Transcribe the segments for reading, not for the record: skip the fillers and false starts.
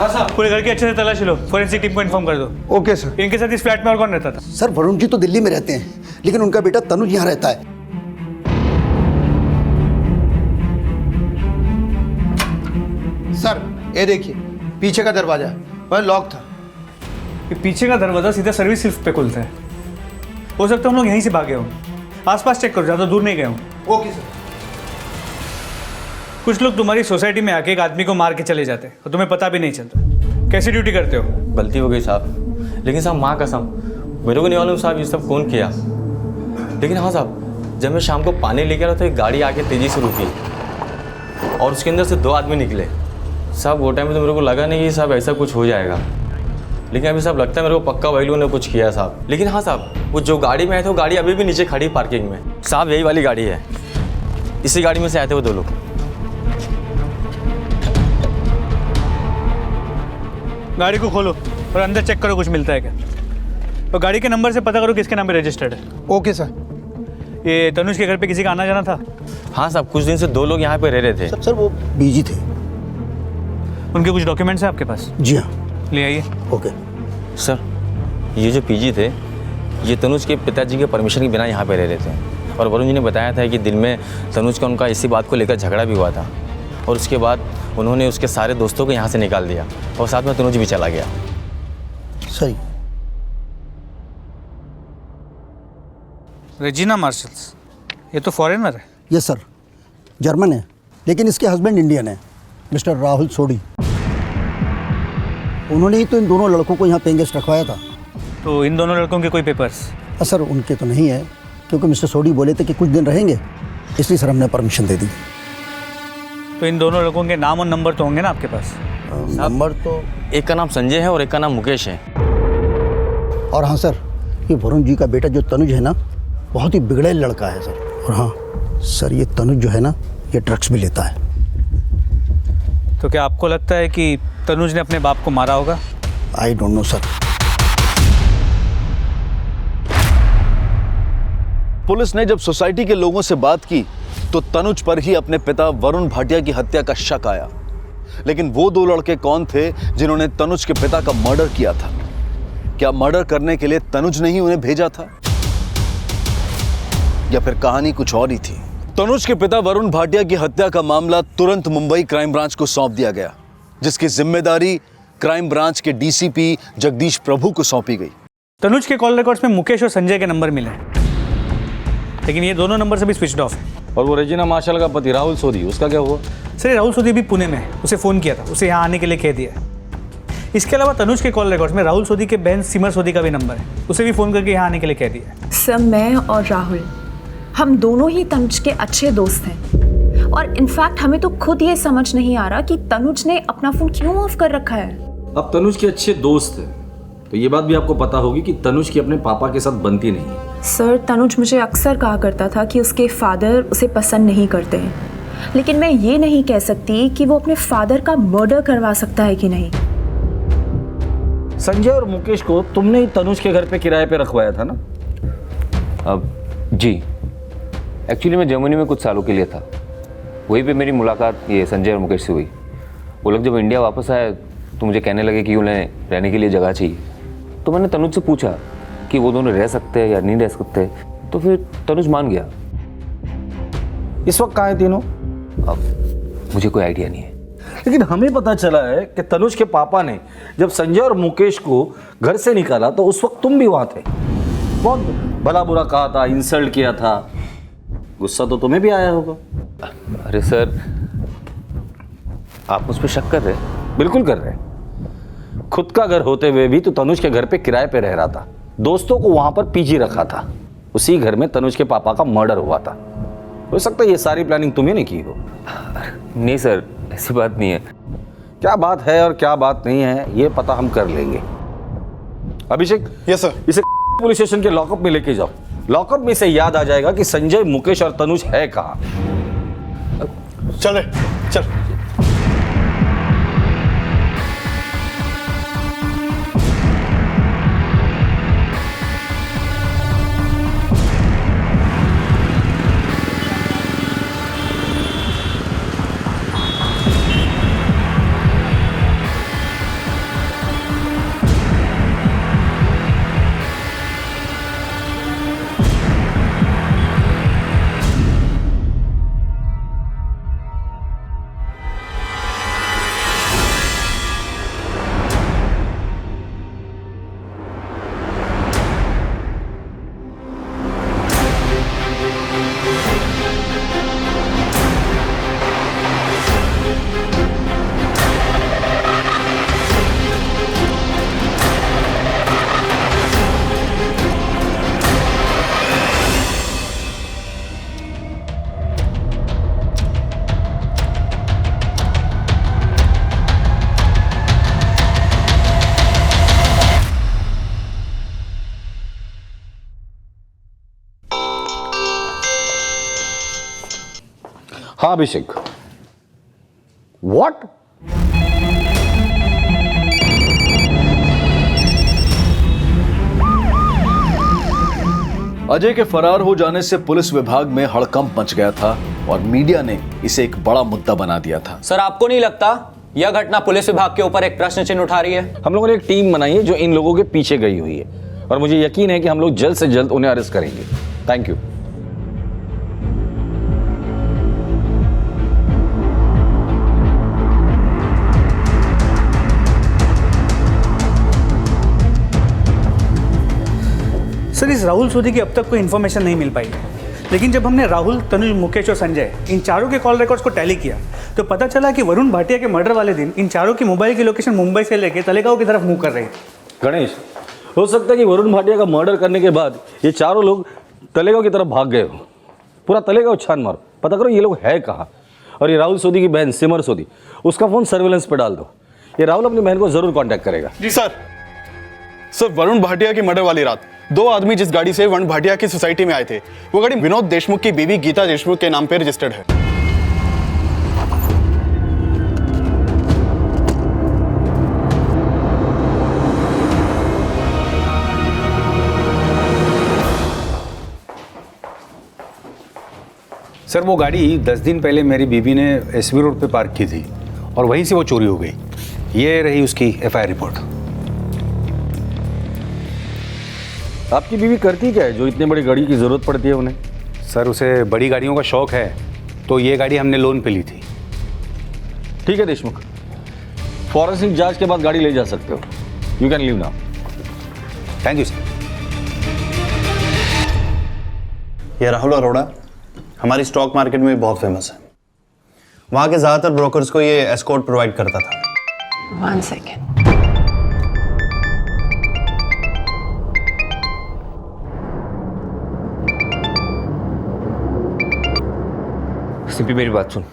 हाँ साहब। पूरे घर की अच्छे से तलाशी लो, फोरेंसिक टीम को इन्फॉर्म कर दो। Okay sir. इनके साथ इस फ्लैट में और कौन रहता था? सर वरुण जी तो दिल्ली में रहते हैं, लेकिन उनका बेटा तनुज यहाँ रहता है। सर ये देखिए, पीछे का दरवाजा वह लॉक था। ये पीछे का दरवाजा सीधा सर्विस लिफ्ट पे खुलता है। हो सकता है हम लोग यहीं से भागे हों। आसपास चेक करो, ज़्यादा दूर नहीं गए हों। Okay sir. कुछ लोग तुम्हारी सोसाइटी में आके एक आदमी को मार के चले जाते हैं और तुम्हें पता भी नहीं चलता। कैसी ड्यूटी करते हो? गलती हो गई साहब, लेकिन साहब माँ कसम मेरे को नहीं मालूम साहब ये सब कौन किया। लेकिन हाँ साहब, जब मैं शाम को पानी लेके आया तो एक गाड़ी आके तेज़ी से रुकी और उसके अंदर से 2 आदमी निकले। साहब वो टाइम में तो मेरे को लगा नहीं कि साहब ऐसा कुछ हो जाएगा, लेकिन अभी साहब लगता है मेरे को पक्का वही लोगों ने कुछ किया साहब। लेकिन हाँ साहब, वो जो गाड़ी में आए थे वो गाड़ी अभी भी नीचे खड़ी पार्किंग में। साहब यही वाली गाड़ी है, इसी गाड़ी में से आए थे वो 2 लोग। गाड़ी को खोलो और अंदर चेक करो कुछ मिलता है क्या। और गाड़ी के नंबर से पता करो किसके नाम पे रजिस्टर्ड है। Okay sir. ये तनुज के घर पे किसी का आना जाना था? हाँ साहब, कुछ दिन से 2 लोग यहाँ पे रह रहे थे। सर वो बिजी थे। उनके कुछ डॉक्यूमेंट्स हैं आपके पास? जी हाँ। ले आइए। ओके सर ये जो पीजी थे ये तनुज के पिताजी के परमिशन के बिना यहाँ पे रह रहे थे, और वरुण जी ने बताया था कि दिन में तनुज का उनका इसी बात को लेकर झगड़ा भी हुआ था, और उसके बाद उन्होंने उसके सारे दोस्तों को यहाँ से निकाल दिया और साथ में तनुज भी चला गया। सही। रेजिना मार्शल्स, ये तो फॉरेनर है। यस सर, जर्मन है, लेकिन इसके हस्बैंड इंडियन है, मिस्टर राहुल सोडी। उन्होंने ही तो इन दोनों लड़कों को यहाँ पेइंग गेस्ट रखवाया था। तो इन दोनों लड़कों के कोई पेपर्स? सर उनके तो नहीं है, क्योंकि मिस्टर सोडी बोले थे कि कुछ दिन रहेंगे, इसलिए सर हमने परमिशन दे दी। तो इन दोनों लड़कों के नाम और नंबर तो होंगे ना आपके पास? नंबर तो एक का नाम संजय है और एक का नाम मुकेश है। और हाँ सर, ये वरुण जी का बेटा जो तनुज है ना, बहुत ही बिगड़ैल लड़का है सर। और हाँ सर, ये तनुज जो है ना, ये ड्रग्स भी लेता है। तो क्या आपको लगता है कि तनुज ने अपने बाप को मारा होगा? I don't know sir. Police ने जब सोसाइटी के लोगों से बात की तो तनुज पर ही अपने पिता वरुण भाटिया की हत्या का शक आया। लेकिन वो 2 लड़के कौन थे जिन्होंने तनुज के पिता का मर्डर किया था? क्या मर्डर करने के लिए तनुज ने ही उन्हें भेजा था, या फिर कहानी कुछ और ही थी? तनुज के पिता वरुण भाटिया की हत्या का मामला तुरंत मुंबई क्राइम ब्रांच को सौंप दिया गया, जिसकी जिम्मेदारी क्राइम ब्रांच के डीसीपी जगदीश प्रभु को सौंपी गई। तनुज के कॉल रिकॉर्ड्स में मुकेश और संजय के नंबर मिले, लेकिन ये दोनों नंबर से भी स्विच्ड ऑफ है। और वो रेजिना मार्शल का पति राहुल सोदी, उसका क्या हुआ? सर राहुल सोदी भी पुणे में है, उसे फ़ोन किया था, उसे यहाँ आने के लिए कह दिया। इसके अलावा तनुज के कॉल रिकॉर्ड्स में राहुल सोदी के बहन सिमर सोदी का भी नंबर है, उसे भी फ़ोन करके यहाँ आने के लिए कह दिया। सर मैं और राहुल, हम दोनों ही तनुज के अच्छे दोस्त हैं, और इनफैक्ट हमें तो खुद ये समझ नहीं आ रहा कि तनुज ने अपना फ़ोन क्यों ऑफ कर रखा है। अब तनुज के अच्छे दोस्त हैं तो ये बात भी आपको पता होगी कि तनुज की अपने पापा के साथ बनती नहीं है। सर तनुज मुझे अक्सर कहा करता था कि उसके फादर उसे पसंद नहीं करते हैं, लेकिन मैं ये नहीं कह सकती कि वो अपने फादर का मर्डर करवा सकता है कि नहीं। संजय और मुकेश को तुमने ही तनुज के घर पे किराए पे रखवाया था ना? अब जी, एक्चुअली मैं जर्मनी में कुछ सालों के लिए था। वहीं पे मेरी मुलाकात ये संजय और मुकेश से हुई। वो लोग जब इंडिया वापस आए तो मुझे कहने लगे कि उन्हें रहने के लिए जगह चाहिए। तो मैंने तनुज से पूछा कि वो दोनों रह सकते हैं या नहीं रह सकते, तो फिर तनुज मान गया। इस वक्त कहाँ हैं तीनों? अब मुझे कोई आइडिया नहीं है, लेकिन हमें पता चला है कि तनुज के पापा ने जब संजय और मुकेश को घर से निकाला तो उस वक्त तुम भी वहाँ थे। बहुत भला बुरा कहा था, इंसल्ट किया था, गुस्सा तो तुम्हें भी आया होगा। अरे सर, आप मुझ पर शक कर रहे हैं? बिल्कुल कर रहे हैं। खुद का घर होते हुए भी तो तनुज के घर पे किराए पे रह रहा था, दोस्तों को वहां पर पीजी रखा था। उसी घर में तनुज के पापा का मर्डर हुआ था। हो सकता है ये सारी प्लानिंग तुम्हें नहीं की हो। नहीं सर, ऐसी बात नहीं है। क्या बात है और क्या बात नहीं है ये पता हम कर लेंगे। अभिषेक, यस सर। इसे पुलिस स्टेशन के लॉकअप में लेके जाओ। लॉकअप में से याद आ जाएगा कि संजय, मुकेश और तनुज है कहाँ। चल चल। हाँ अभिषेक, व्हाट? अजय के फरार हो जाने से पुलिस विभाग में हड़कंप मच गया था और मीडिया ने इसे एक बड़ा मुद्दा बना दिया था। सर, आपको नहीं लगता यह घटना पुलिस विभाग के ऊपर एक प्रश्न चिन्ह उठा रही है? हम लोगों ने एक टीम बनाई है जो इन लोगों के पीछे गई हुई है और मुझे यकीन है कि हम लोग जल्द से जल्द उन्हें अरेस्ट करेंगे। Thank you. सर, इस राहुल सोधी की अब तक कोई इन्फॉर्मेशन नहीं मिल पाई है, लेकिन जब हमने राहुल, तनुज, मुकेश और संजय इन चारों के कॉल रिकॉर्ड्स को टैली किया तो पता चला कि वरुण भाटिया के मर्डर वाले दिन इन चारों की मोबाइल की लोकेशन मुंबई से लेकर तलेगांव की तरफ मूव कर रही थी। गणेश, हो सकता है कि वरुण भाटिया का मर्डर करने के बाद ये चारों लोग तलेगांव की तरफ भाग गए हो। पूरा तलेगांव छान मारो, पता करो ये लोग है कहाँ। और ये राहुल सोधी की बहन सिमर सोधी, उसका फोन सर्वेलेंस पे डाल दो। ये राहुल अपनी बहन को जरूर कांटेक्ट करेगा। जी सर। वरुण भाटिया की मर्डर वाली रात 2 आदमी जिस गाड़ी से वरुण भाटिया की सोसाइटी में आए थे, वो गाड़ी विनोद देशमुख की बीवी गीता देशमुख के नाम पे रजिस्टर्ड है। सर, वो गाड़ी 10 दिन पहले मेरी बीवी ने एसवी रोड पे पार्क की थी और वहीं से वो चोरी हो गई। ये रही उसकी एफआईआर रिपोर्ट। आपकी बीवी करती क्या है जो इतनी बड़ी गाड़ी की जरूरत पड़ती है उन्हें? सर, उसे बड़ी गाड़ियों का शौक है, तो ये गाड़ी हमने लोन पे ली थी। ठीक है देशमुख, फॉरेंसिक जांच के बाद गाड़ी ले जा सकते हो। You can leave now. Thank you sir. ये राहुल अरोड़ा हमारी स्टॉक मार्केट में बहुत फेमस है। वहाँ के ज़्यादातर ब्रोकर्स को ये एस्कॉर्ट प्रोवाइड करता था। 1 सेकेंड। सिंपली मेरी बात सुन,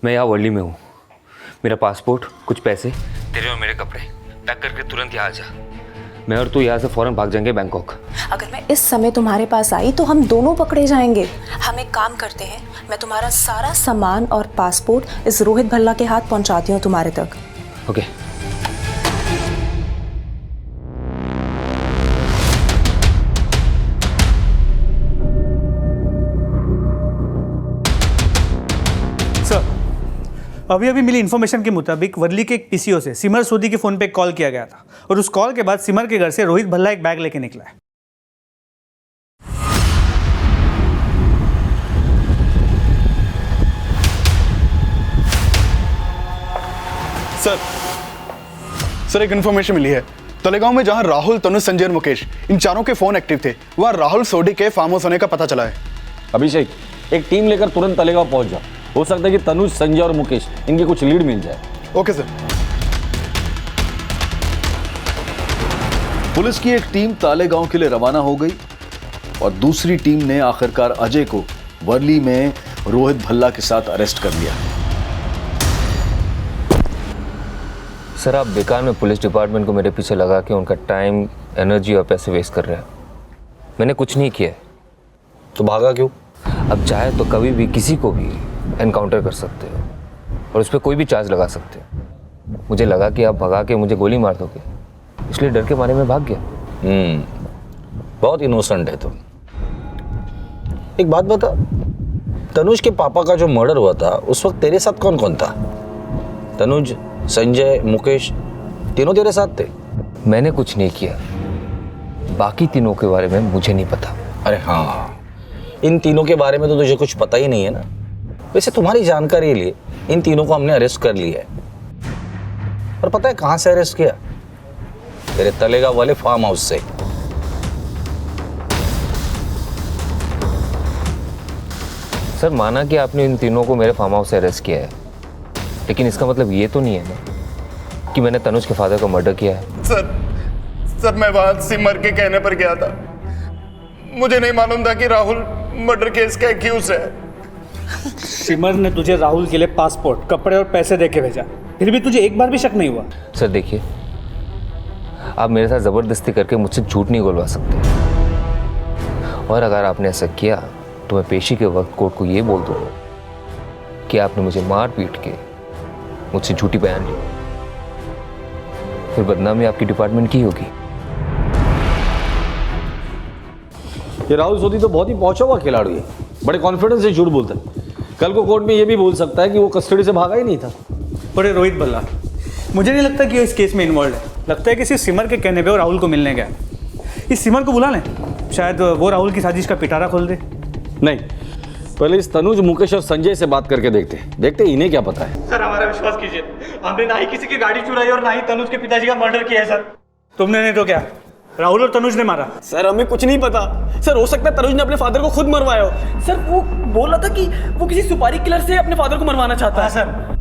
मैं यहाँ वर्ली में हूँ। मेरा पासपोर्ट, कुछ पैसे, तेरे और मेरे कपड़े पैक करके तुरंत यहाँ आ जा। मैं और तू यहाँ से फौरन भाग जाएंगे बैंकॉक। अगर मैं इस समय तुम्हारे पास आई तो हम दोनों पकड़े जाएंगे। हम एक काम करते हैं, मैं तुम्हारा सारा सामान और पासपोर्ट इस रोहित भल्ला के हाथ पहुंचाती हूँ तुम्हारे तक। ओके। सर, अभी अभी मिली इन्फॉर्मेशन के मुताबिक वर्ली के एक पीसीओ से सिमर सोधी के फोन पे कॉल किया गया था और उस कॉल के बाद सिमर के घर से रोहित भल्ला एक बैग लेके निकला है। सर, एक इन्फॉर्मेशन मिली है। तलेगांव में जहां राहुल, तनुज, संजय और मुकेश इन चारों के फोन एक्टिव थे, वहां राहुल सोडी के फार्म हाउस होने का पता चला है। अभिषेक, एक टीम लेकर तुरंत तलेगांव पहुंच जाओ। हो सकता है कि तनुज, संजय और मुकेश इनकी कुछ लीड मिल जाए। Okay sir. पुलिस की एक टीम तालेगांव के लिए रवाना हो गई और दूसरी टीम ने आखिरकार अजय को वर्ली में रोहित भल्ला के साथ अरेस्ट कर लिया। सर, आप बेकार में पुलिस डिपार्टमेंट को मेरे पीछे लगा के उनका टाइम, एनर्जी और पैसे वेस्ट कर रहे हैं। मैंने कुछ नहीं किया। तो भागा क्यों? अब चाहे तो कभी भी किसी को भी एनकाउंटर कर सकते हो और उस पर कोई भी चार्ज लगा सकते हो। मुझे लगा कि आप भगा के मुझे गोली मार दोगे, इसलिए डर के मारे में भाग गया। बहुत इनोसेंट है तुम। एक बात बता, तनुज के पापा का जो मर्डर हुआ था उस वक्त तेरे साथ कौन कौन था? तनुज, संजय, मुकेश, तीनों तेरे साथ थे? मैंने कुछ नहीं किया, बाकी तीनों के बारे में मुझे नहीं पता। अरे हाँ, इन तीनों के बारे में तो तुझे कुछ पता ही नहीं है ना। वैसे तुम्हारी जानकारी के लिए इन तीनों को हमने अरेस्ट कर लिया है। और पता है कहां से अरेस्ट किया? तेरे तलेगांव वाले फार्म हाउस से। सर, माना कि आपने इन तीनों को मेरे फार्म हाउस से अरेस्ट किया है, लेकिन इसका मतलब ये तो नहीं है ना कि मैंने तनुज के फादर को मर्डर किया है। सर, मैं वहां सिमर के कहने पर गया था। मुझे नहीं मालूम था कि राहुल मर्डर केस का एक्यूज है। सिमर ने तुझे राहुल के लिए पासपोर्ट, कपड़े और पैसे देके भेजा, फिर भी तुझे एक बार भी शक नहीं हुआ? सर देखिए, आप मेरे साथ ज़बरदस्ती करके मुझसे झूठ नहीं बोलवा सकते, और अगर आपने ऐसा किया तो मैं पेशी के वक्त कोर्ट को ये बोल दूँगा कि आपने मुझे मार पीट के मुझसे झूठी बयान ली, फिर बदनामी आपकी डिपार्टमेंट की होगी। ये राहुल सोधी तो बहुत ही पहुंचा हुआ खिलाड़ी है, बड़े कॉन्फिडेंस से झूठ बोलता है। कल को कोर्ट में ये भी बोल सकता है कि वो कस्टडी से भागा ही नहीं था। बड़े रोहित बल्ला, मुझे नहीं लगता कि वो इस केस में इन्वॉल्व है। लगता है कि सिर्फ सिमर के कहने पे वो राहुल को मिलने गया। इस सिमर को बुला लें, शायद वो राहुल की साजिश का पिटारा खोल दे। नहीं, पहले इस तनुज, मुकेश और संजय से बात करके देखते इन्हें क्या पता है। सर हमारा विश्वास कीजिए, हमने ना ही किसी की गाड़ी चुराई और ना ही तनुज के पिताजी का मर्डर किया है सर। तुमने नहीं तो क्या, राहुल और तनुज ने मारा। सर हमें कुछ नहीं पता। सर हो सकता है तनुज ने अपने फादर को खुद मरवाया हो। सर वो बोल रहा था कि वो किसी सुपारी किलर से अपने फादर को मरवाना चाहता है। सर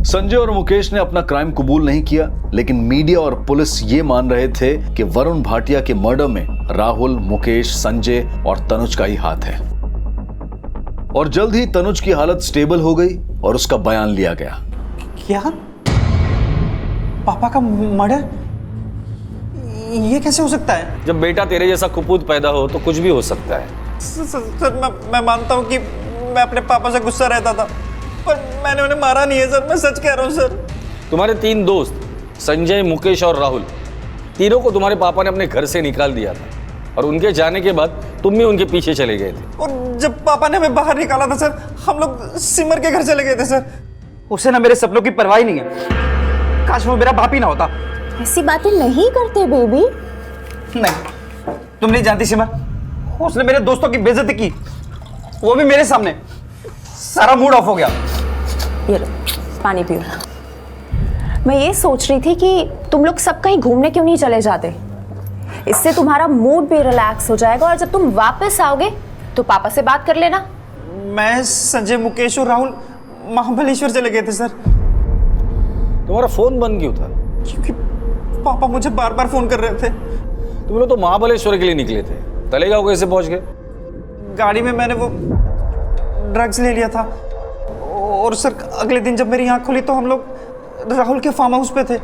संजय और मुकेश ने अपना क्राइम कबूल नहीं किया, लेकिन मीडिया और पुलिस ये मान रहे थे कि वरुण भाटिया के मर्डर में राहुल, मुकेश, संजय और तनुज का ही हाथ है। और जल्द ही तनुज की हालत स्टेबल हो गई और उसका बयान लिया गया। क्या? पापा का मर्डर? ये कैसे हो सकता है? जब बेटा तेरे जैसा कुपूत पैदा हो तो कुछ भी हो सकता है। सर मैं मानता हूँ कि मैं अपने पापा से गुस्सा रहता था, पर मैंने उन्हें मारा नहीं है सर। मैं सच कह रहा हूँ सर। तुम्हारे 3 दोस्त संजय, मुकेश और राहुल, तीनों को तुम्हारे पापा ने अपने घर से निकाल दिया था और उनके जाने के बाद तुम भी उनके पीछे चले गए थे। और जब पापा ने हमें बाहर निकाला था सर, हम लोग सिमर के घर चले गए थे सर। उसे ना मेरे सपनों की परवाह ही नहीं है। काश वो मेरा बाप ही ना होता। ऐसी बातें नहीं करते बेबी। नहीं, तुम नहीं जानती सिमर, उसने मेरे दोस्तों की बेइज्जती की, वो भी मेरे सामने। सारा मूड ऑफ हो गया। ये लो, पानी पियो। मैं ये सोच रही थी कि तुम लोग सब कहीं घूमने क्यों नहीं चले जाते। इससे तुम्हारा मूड भी रिलैक्स हो जाएगा और जब तुम वापस आओगे तो पापा से बात कर लेना। मैं, संजय, मुकेश और राहुल महाबलेश्वर चले गए थे सर। तुम्हारा फोन बंद क्यों था? क्योंकि पापा मुझे बार बार फोन कर रहे थे। तुम लोग तो महाबलेश्वर के लिए निकले थे, तलेगांव कैसे पहुंच गए? गाड़ी में मैंने वो ड्रग्स ले लिया था और सर अगले दिन जब मेरी आंख खुली तो हम लोग राहुल के फार्म हाउस पे थे।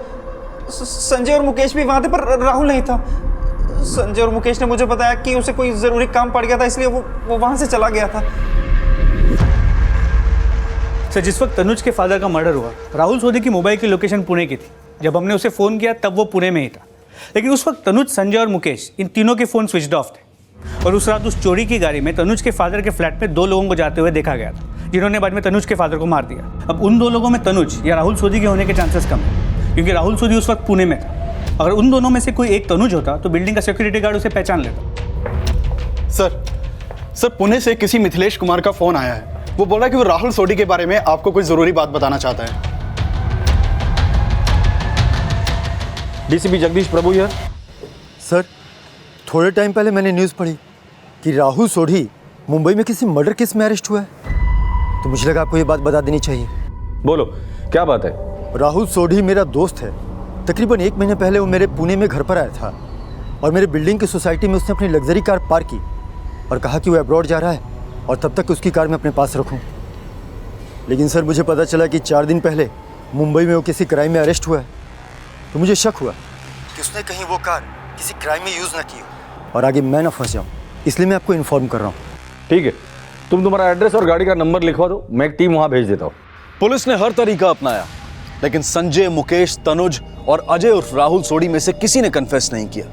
संजय और मुकेश भी वहाँ थे पर राहुल नहीं था। संजय और मुकेश ने मुझे बताया कि उसे कोई ज़रूरी काम पड़ गया था, इसलिए वो वहाँ से चला गया था। सर जिस वक्त तनुज के फादर का मर्डर हुआ, राहुल सोधी की मोबाइल की लोकेशन पुणे की थी। जब हमने उसे फ़ोन किया तब वो पुणे में ही था, लेकिन उस वक्त तनुज, संजय और मुकेश इन तीनों के फ़ोन स्विच्ड ऑफ थे। और उस रात उस चोरी की गाड़ी में तनुज के फादर के फ्लैट में 2 लोगों को जाते हुए देखा गया था, जिन्होंने बाद में तनुज के फादर को मार दिया। अब उन 2 लोगों में तनुज या राहुल सोधी के होने के चांसेस कम है, क्योंकि राहुल सोधी उस वक्त पुणे में था। अगर उन दोनों में से कोई एक तनुज होता तो बिल्डिंग का सिक्योरिटी गार्ड उसे पहचान लेता। सर पुणे से किसी मिथिलेश कुमार का फ़ोन आया है। वो बोल रहा है कि वो राहुल सोधी के बारे में आपको कोई ज़रूरी बात बताना चाहता है। डीसीपी जगदीश प्रभु यार। सर थोड़े टाइम पहले मैंने न्यूज़ पढ़ी कि राहुल सोधी मुंबई में किसी मर्डर केस में अरेस्ट हुआ है, तो मुझे लगा आपको ये बात बता देनी चाहिए। बोलो क्या बात है? राहुल सोधी मेरा दोस्त है। तकरीबन 1 महीने पहले वो मेरे पुणे में घर पर आया था और मेरे बिल्डिंग की सोसाइटी में उसने अपनी लग्जरी कार पार्क की और कहा कि वो अब्रॉड जा रहा है और तब तक उसकी कार मैं अपने पास रखूं। लेकिन सर मुझे पता चला कि 4 दिन पहले मुंबई में वो किसी क्राइम में अरेस्ट हुआ है, तो मुझे शक हुआ कि उसने कहीं वो कार किसी क्राइम में यूज़ ना की हो और आगे मैं ना फंस जाऊँ, इसलिए मैं आपको इन्फॉर्म कर रहा हूँ। ठीक है, तुम तुम्हारा एड्रेस और गाड़ी का नंबर लिखवा दो, मैं एक टीम वहाँ भेज देता हूँ। पुलिस ने हर तरीका अपनाया, लेकिन संजय, मुकेश, तनुज और अजय उर्फ राहुल सोडी में से किसी ने कन्फेस नहीं किया।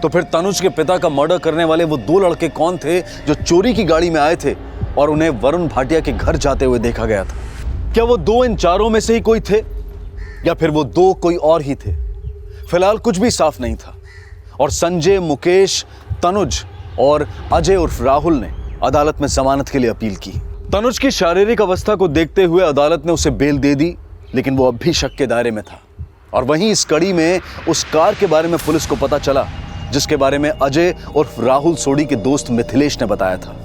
तो फिर तनुज के पिता का मर्डर करने वाले वो 2 लड़के कौन थे जो चोरी की गाड़ी में आए थे और उन्हें वरुण भाटिया के घर जाते हुए देखा गया था? क्या वो 2 इन चारों में से ही कोई थे या फिर वो 2 कोई और ही थे? फिलहाल कुछ भी साफ नहीं था और संजय, मुकेश, तनुज और अजय उर्फ राहुल ने अदालत में जमानत के लिए अपील की। तनुज की शारीरिक अवस्था को देखते हुए अदालत ने उसे बेल दे दी, लेकिन वो अब भी शक के दायरे में था। और वहीं इस कड़ी में उस कार के बारे में पुलिस को पता चला जिसके बारे में अजय और राहुल सोडी के दोस्त मिथिलेश ने बताया था।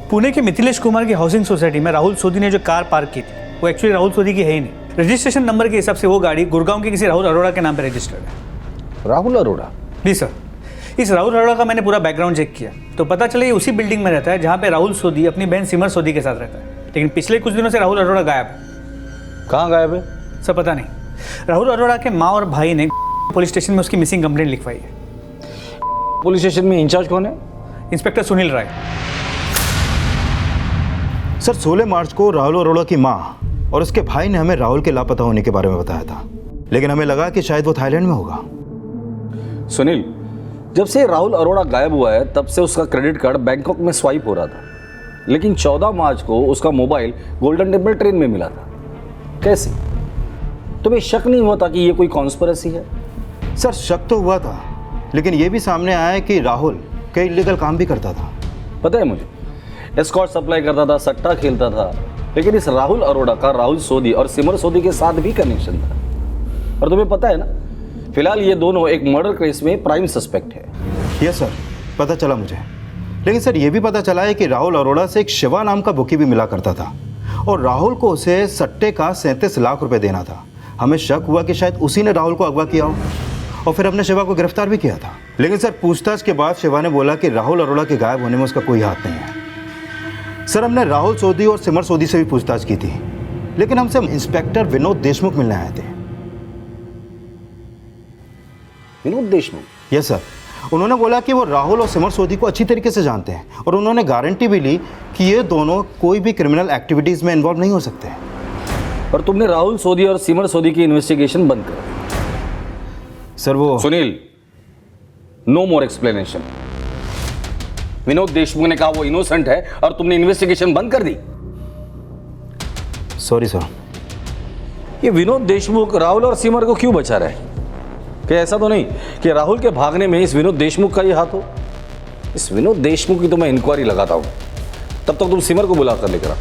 पुणे के मिथिलेश कुमार की हाउसिंग सोसाइटी में राहुल सोधी ने जो कार पार्क की थी वो एक्चुअली राहुल सोधी की है ही नहीं। रजिस्ट्रेशन नंबर के हिसाब से वो गाड़ी गुड़गांव के किसी राहुल अरोड़ा के नाम पर रजिस्टर्ड है। राहुल अरोड़ा? जी सर, इस राहुल अरोड़ा का मैंने पूरा बैकग्राउंड चेक किया तो पता चला ये उसी बिल्डिंग में रहता है जहाँ पे राहुल सोधी अपनी बहन सिमर सोधी के साथ रहता है। लेकिन पिछले कुछ दिनों से राहुल अरोड़ा गायब है। कहाँ गायब है सर? पता नहीं। राहुल अरोड़ा के माँ और भाई ने पुलिस स्टेशन में उसकी मिसिंग कंप्लेंट लिखवाई है। पुलिस स्टेशन में इंचार्ज कौन है? इंस्पेक्टर सुनील राय। सर 16 मार्च को राहुल अरोड़ा की माँ और उसके भाई ने हमें राहुल के लापता होने के बारे में बताया था, लेकिन हमें लगा कि शायद वो थाईलैंड में होगा। सुनील, जब से राहुल अरोड़ा गायब हुआ है तब से उसका क्रेडिट कार्ड बैंकॉक में स्वाइप हो रहा था, लेकिन 14 मार्च को उसका मोबाइल गोल्डन टेम्पल ट्रेन में मिला था। कैसे? तुम्हें शक नहीं होता कि ये कोई कॉन्स्पिरेसी है? सर शक तो हुआ था, लेकिन ये भी सामने आया कि राहुल कई इलीगल काम भी करता था। पता है मुझे, एस्कॉर्ट सप्लाई करता था, सट्टा खेलता था, लेकिन इस राहुल अरोड़ा का राहुल सोधी और सिमर सोधी के साथ भी कनेक्शन था। और तुम्हें पता है ना, फिलहाल ये दोनों एक मर्डर केस में प्राइम सस्पेक्ट है। यस सर, पता चला मुझे। लेकिन सर ये भी पता चला है कि राहुल अरोड़ा से एक शिवा नाम का बुकी भी मिला करता था और राहुल को उसे सट्टे का 37 लाख रुपए देना था। हमें शक हुआ कि शायद उसी ने राहुल को अगवा किया हो और फिर अपने शिवा को गिरफ्तार भी किया था। लेकिन सर पूछताछ के बाद शिवा ने बोला कि राहुल अरोड़ा के गायब होने में उसका कोई हाथ नहीं है। सर हमने राहुल सोधी और सिमर सोधी से भी पूछताछ की थी, लेकिन हमसे इंस्पेक्टर विनोद देशमुख मिलने आए थे। विनोद देशमुख? यस सर, उन्होंने बोला कि वो राहुल और सिमर सोधी को अच्छी तरीके से जानते हैं और उन्होंने गारंटी भी ली कि ये दोनों कोई भी क्रिमिनल एक्टिविटीज में इन्वॉल्व नहीं हो सकते। और तुमने राहुल सोधी और सिमर सोधी की इन्वेस्टिगेशन बंद कर दी। सर वो सुनील, नो मोर एक्सप्लेनेशन। विनोद देशमुख ने कहा वो इनोसेंट है और तुमने इन्वेस्टिगेशन बंद कर दी। Sorry sir. ये विनोद देशमुख राहुल और सिमर को क्यों बचा रहा है? क्या ऐसा तो नहीं कि राहुल के भागने में इस विनोद देशमुख का ही हाथ हो? इस विनोद देशमुख की तो मैं इंक्वायरी लगाता हूं, तब तक तुम सिमर को बुला कर लेकर आओ।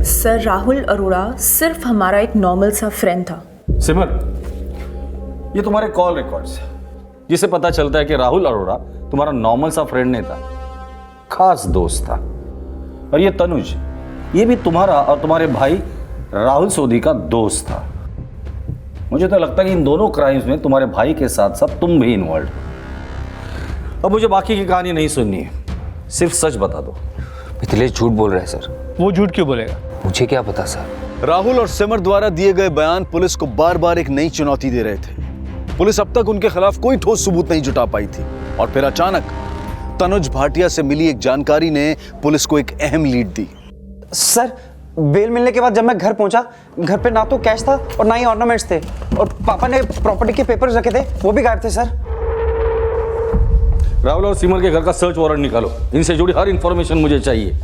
सर राहुल अरोड़ा सिर्फ हमारा एक नॉर्मल सा फ्रेंड था। सिमर, ये तुम्हारे कॉल रिकॉर्ड्स है, जिससे पता चलता है कि राहुल अरोड़ा तुम्हारा नॉर्मल सा फ्रेंड नहीं था, खास दोस्त था। और ये तनुज, ये भी तुम्हारा और तुम्हारे भाई राहुल सोधी का दोस्त था। मुझे तो लगता है कि इन दोनों क्राइम्स में तुम्हारे भाई के साथ साथ तुम भी इन्वॉल्व। अब मुझे बाकी की कहानी नहीं सुननी है, सिर्फ सच बता दो। मिथिलेश झूठ बोल रहा है सर। वो झूठ क्यों बोलेगा? मुझे क्या पता सर। राहुल और सिमर द्वारा दिए गए बयान पुलिस को बार बार एक नई चुनौती दे रहे थे। पुलिस अब तक उनके खिलाफ कोई ठोस सबूत नहीं जुटा पाई थी और फिर अचानक तनुज भाटिया से मिली एक जानकारी ने पुलिस को एक अहम लीड दी। सर बेल मिलने के बाद जब मैं घर पहुंचा, घर पे ना तो कैश था और ना ही ऑर्नामेंट्स थे, और पापा ने प्रॉपर्टी के पेपर्स रखे थे, वो भी गायब थे सर। राहुल और सिमर के घर का सर्च वारंट निकालो, इनसे जुड़ी हर इंफॉर्मेशन मुझे चाहिए।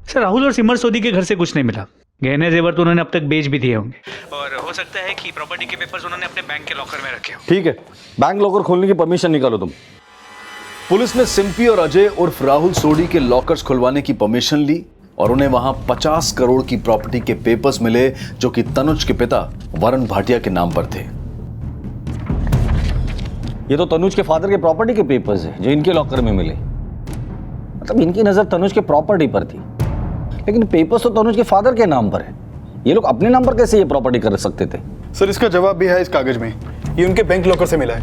सर राहुल और सिमर सोधी के घर से कुछ नहीं मिला। गहने जेवर तो उन्होंने अब तक बेच भी दिए होंगे और हो सकता है कि प्रॉपर्टी के पेपर्स उन्होंने अपने बैंक के लॉकर में रखे हो। ठीक है, बैंक लॉकर खोलने की परमिशन निकालो तुम। पुलिस ने सिंपी और अजय उर्फ राहुल सोडी के लॉकर्स खुलवाने की परमिशन ली और उन्हें वहां 50 करोड़ की प्रॉपर्टी के पेपर्स मिले जो कि तनुज के पिता वरुण भाटिया के नाम पर थे। ये तो तनुज के फादर के प्रॉपर्टी के पेपर्स हैं जो इनके लॉकर में मिले। मतलब इनकी नजर तनुज के प्रॉपर्टी पर थी, लेकिन पेपर्स तो तनुज के फादर के नाम पर है। ये लोग अपने नाम पर कैसे ये प्रॉपर्टी कर सकते थे? सर इसका जवाब भी है इस कागज में, ये उनके बैंक लॉकर से मिला है।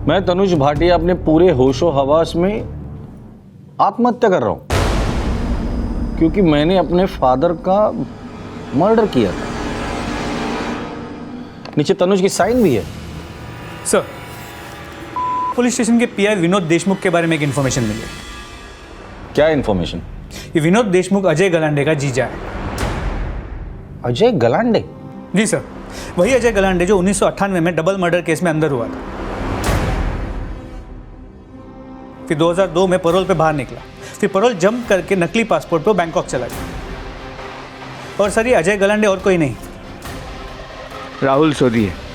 मैं तनुज भाटिया अपने पूरे होशो हवास में आत्महत्या कर रहा हूं क्योंकि मैंने अपने फादर का मर्डर किया था। नीचे तनुज की साइन भी है। सर पुलिस स्टेशन के पीआई विनोद देशमुख के बारे में एक इन्फॉर्मेशन मिली है। क्या इन्फॉर्मेशन? ये विनोद देशमुख अजय गलांडे का जीजा है। अजय गलांडे? जी सर, वही अजय गलांडे जो 1998 में डबल मर्डर केस में अंदर हुआ था, फिर 2002 में पैरोल पे बाहर निकला, फिर पैरोल जंप करके नकली पासपोर्ट पे बैंकॉक चला गया। और सर ये अजय गलांडे और कोई नहीं, राहुल सोधी है।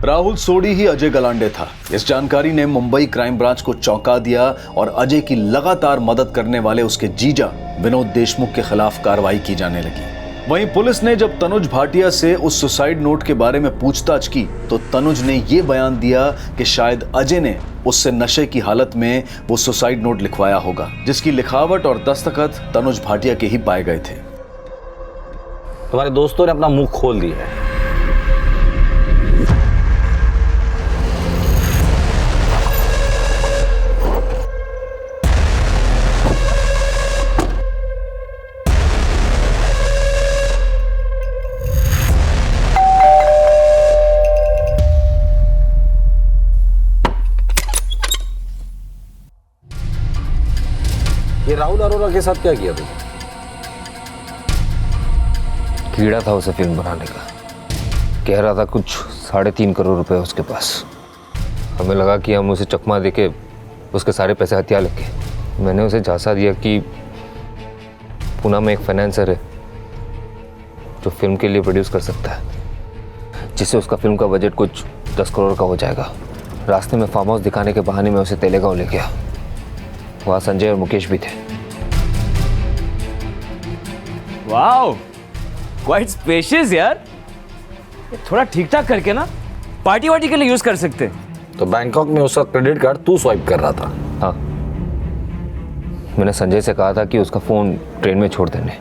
राहुल सोडी ही अजय गलांडे था। इस जानकारी ने मुंबई क्राइम ब्रांच को चौंका दिया और अजय की लगातार मदद करने वाले उसके जीजा विनोद देशमुख के खिलाफ कार्रवाई की जाने लगी। वहीं पुलिस ने जब तनुज भाटिया से उस सुसाइड नोट के बारे में पूछताछ की तो तनुज ने यह बयान दिया कि शायद अजय ने उससे नशे की हालत में वो सुसाइड नोट लिखवाया होगा, जिसकी लिखावट और दस्तखत तनुज भाटिया के ही पाए गए थे। तुम्हारे दोस्तों ने अपना मुंह खोल दिया है। ये राहुल अरोड़ा के साथ क्या किया तुमने? कीड़ा था उसे फिल्म बनाने का। कह रहा था कुछ 3.5 करोड़ रुपए उसके पास। हमें लगा कि हम उसे चकमा देके उसके सारे पैसे हथिया लेंगे। मैंने उसे झांसा दिया कि पुणे में एक फाइनेंसर है जो फिल्म के लिए प्रोड्यूस कर सकता है, जिससे उसका फिल्म का बजट कुछ 10 करोड़ का हो जाएगा। रास्ते में फार्म हाउस दिखाने के बहाने में उसे तेलेगांव ले गया। वहाँ संजय और मुकेश भी थे। वाओ, क्वाइट स्पेशियस यार। थोड़ा ठीक ठाक करके ना पार्टी वार्टी के लिए यूज कर सकते। तो बैंकॉक में उसका क्रेडिट कार्ड तू स्वाइप कर रहा था? हाँ, मैंने संजय से कहा था कि उसका फ़ोन ट्रेन में छोड़ देने,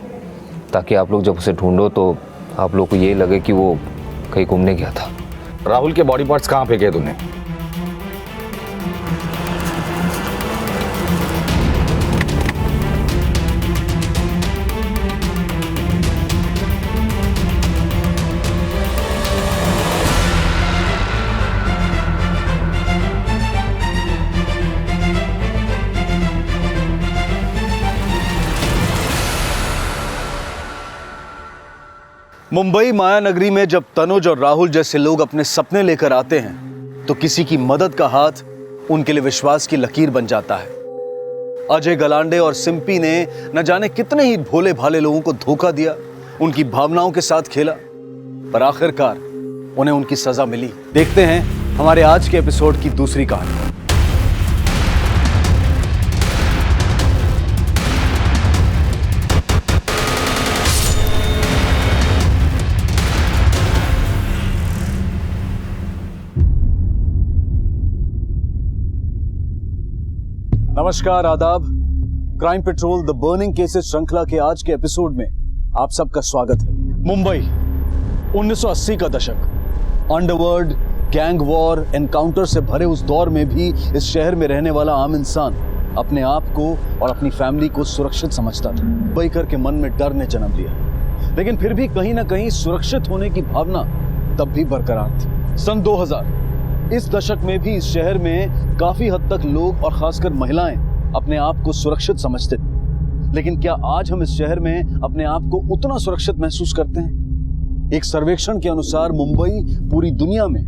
ताकि आप लोग जब उसे ढूंढो तो आप लोग को ये लगे कि वो कहीं घूमने गया था। राहुल के बॉडी पार्ट्स कहाँ फेंके तूने? मुंबई मायानगरी में जब तनुज और राहुल जैसे लोग अपने सपने लेकर आते हैं तो किसी की मदद का हाथ उनके लिए विश्वास की लकीर बन जाता है। अजय गलांडे और सिंपी ने न जाने कितने ही भोले भाले लोगों को धोखा दिया, उनकी भावनाओं के साथ खेला, पर आखिरकार उन्हें उनकी सजा मिली। देखते हैं हमारे आज के एपिसोड की दूसरी कहानी। नमस्कार, आदाब। Crime petrol the burning cases श्रृंखला के आज के एपिसोड में आप सबका स्वागत है। मुंबई 1980 का दशक, अंडरवर्ल्ड, गैंग वॉर, एनकाउंटर से भरे उस दौर में भी इस शहर में रहने वाला आम इंसान अपने आप को और अपनी फैमिली को सुरक्षित समझता था। मुंबईकर के मन में डर ने जन्म लिया, लेकिन फिर भी कहीं ना कहीं सुरक्षित होने की भावना तब भी बरकरार थी। सन 2000 इस दशक में भी इस शहर में काफी हद तक लोग और खासकर महिलाएं अपने आप को सुरक्षित समझते थे। लेकिन क्या आज हम इस शहर में अपने आप को उतना सुरक्षित महसूस करते हैं? एक सर्वेक्षण के अनुसार मुंबई पूरी दुनिया में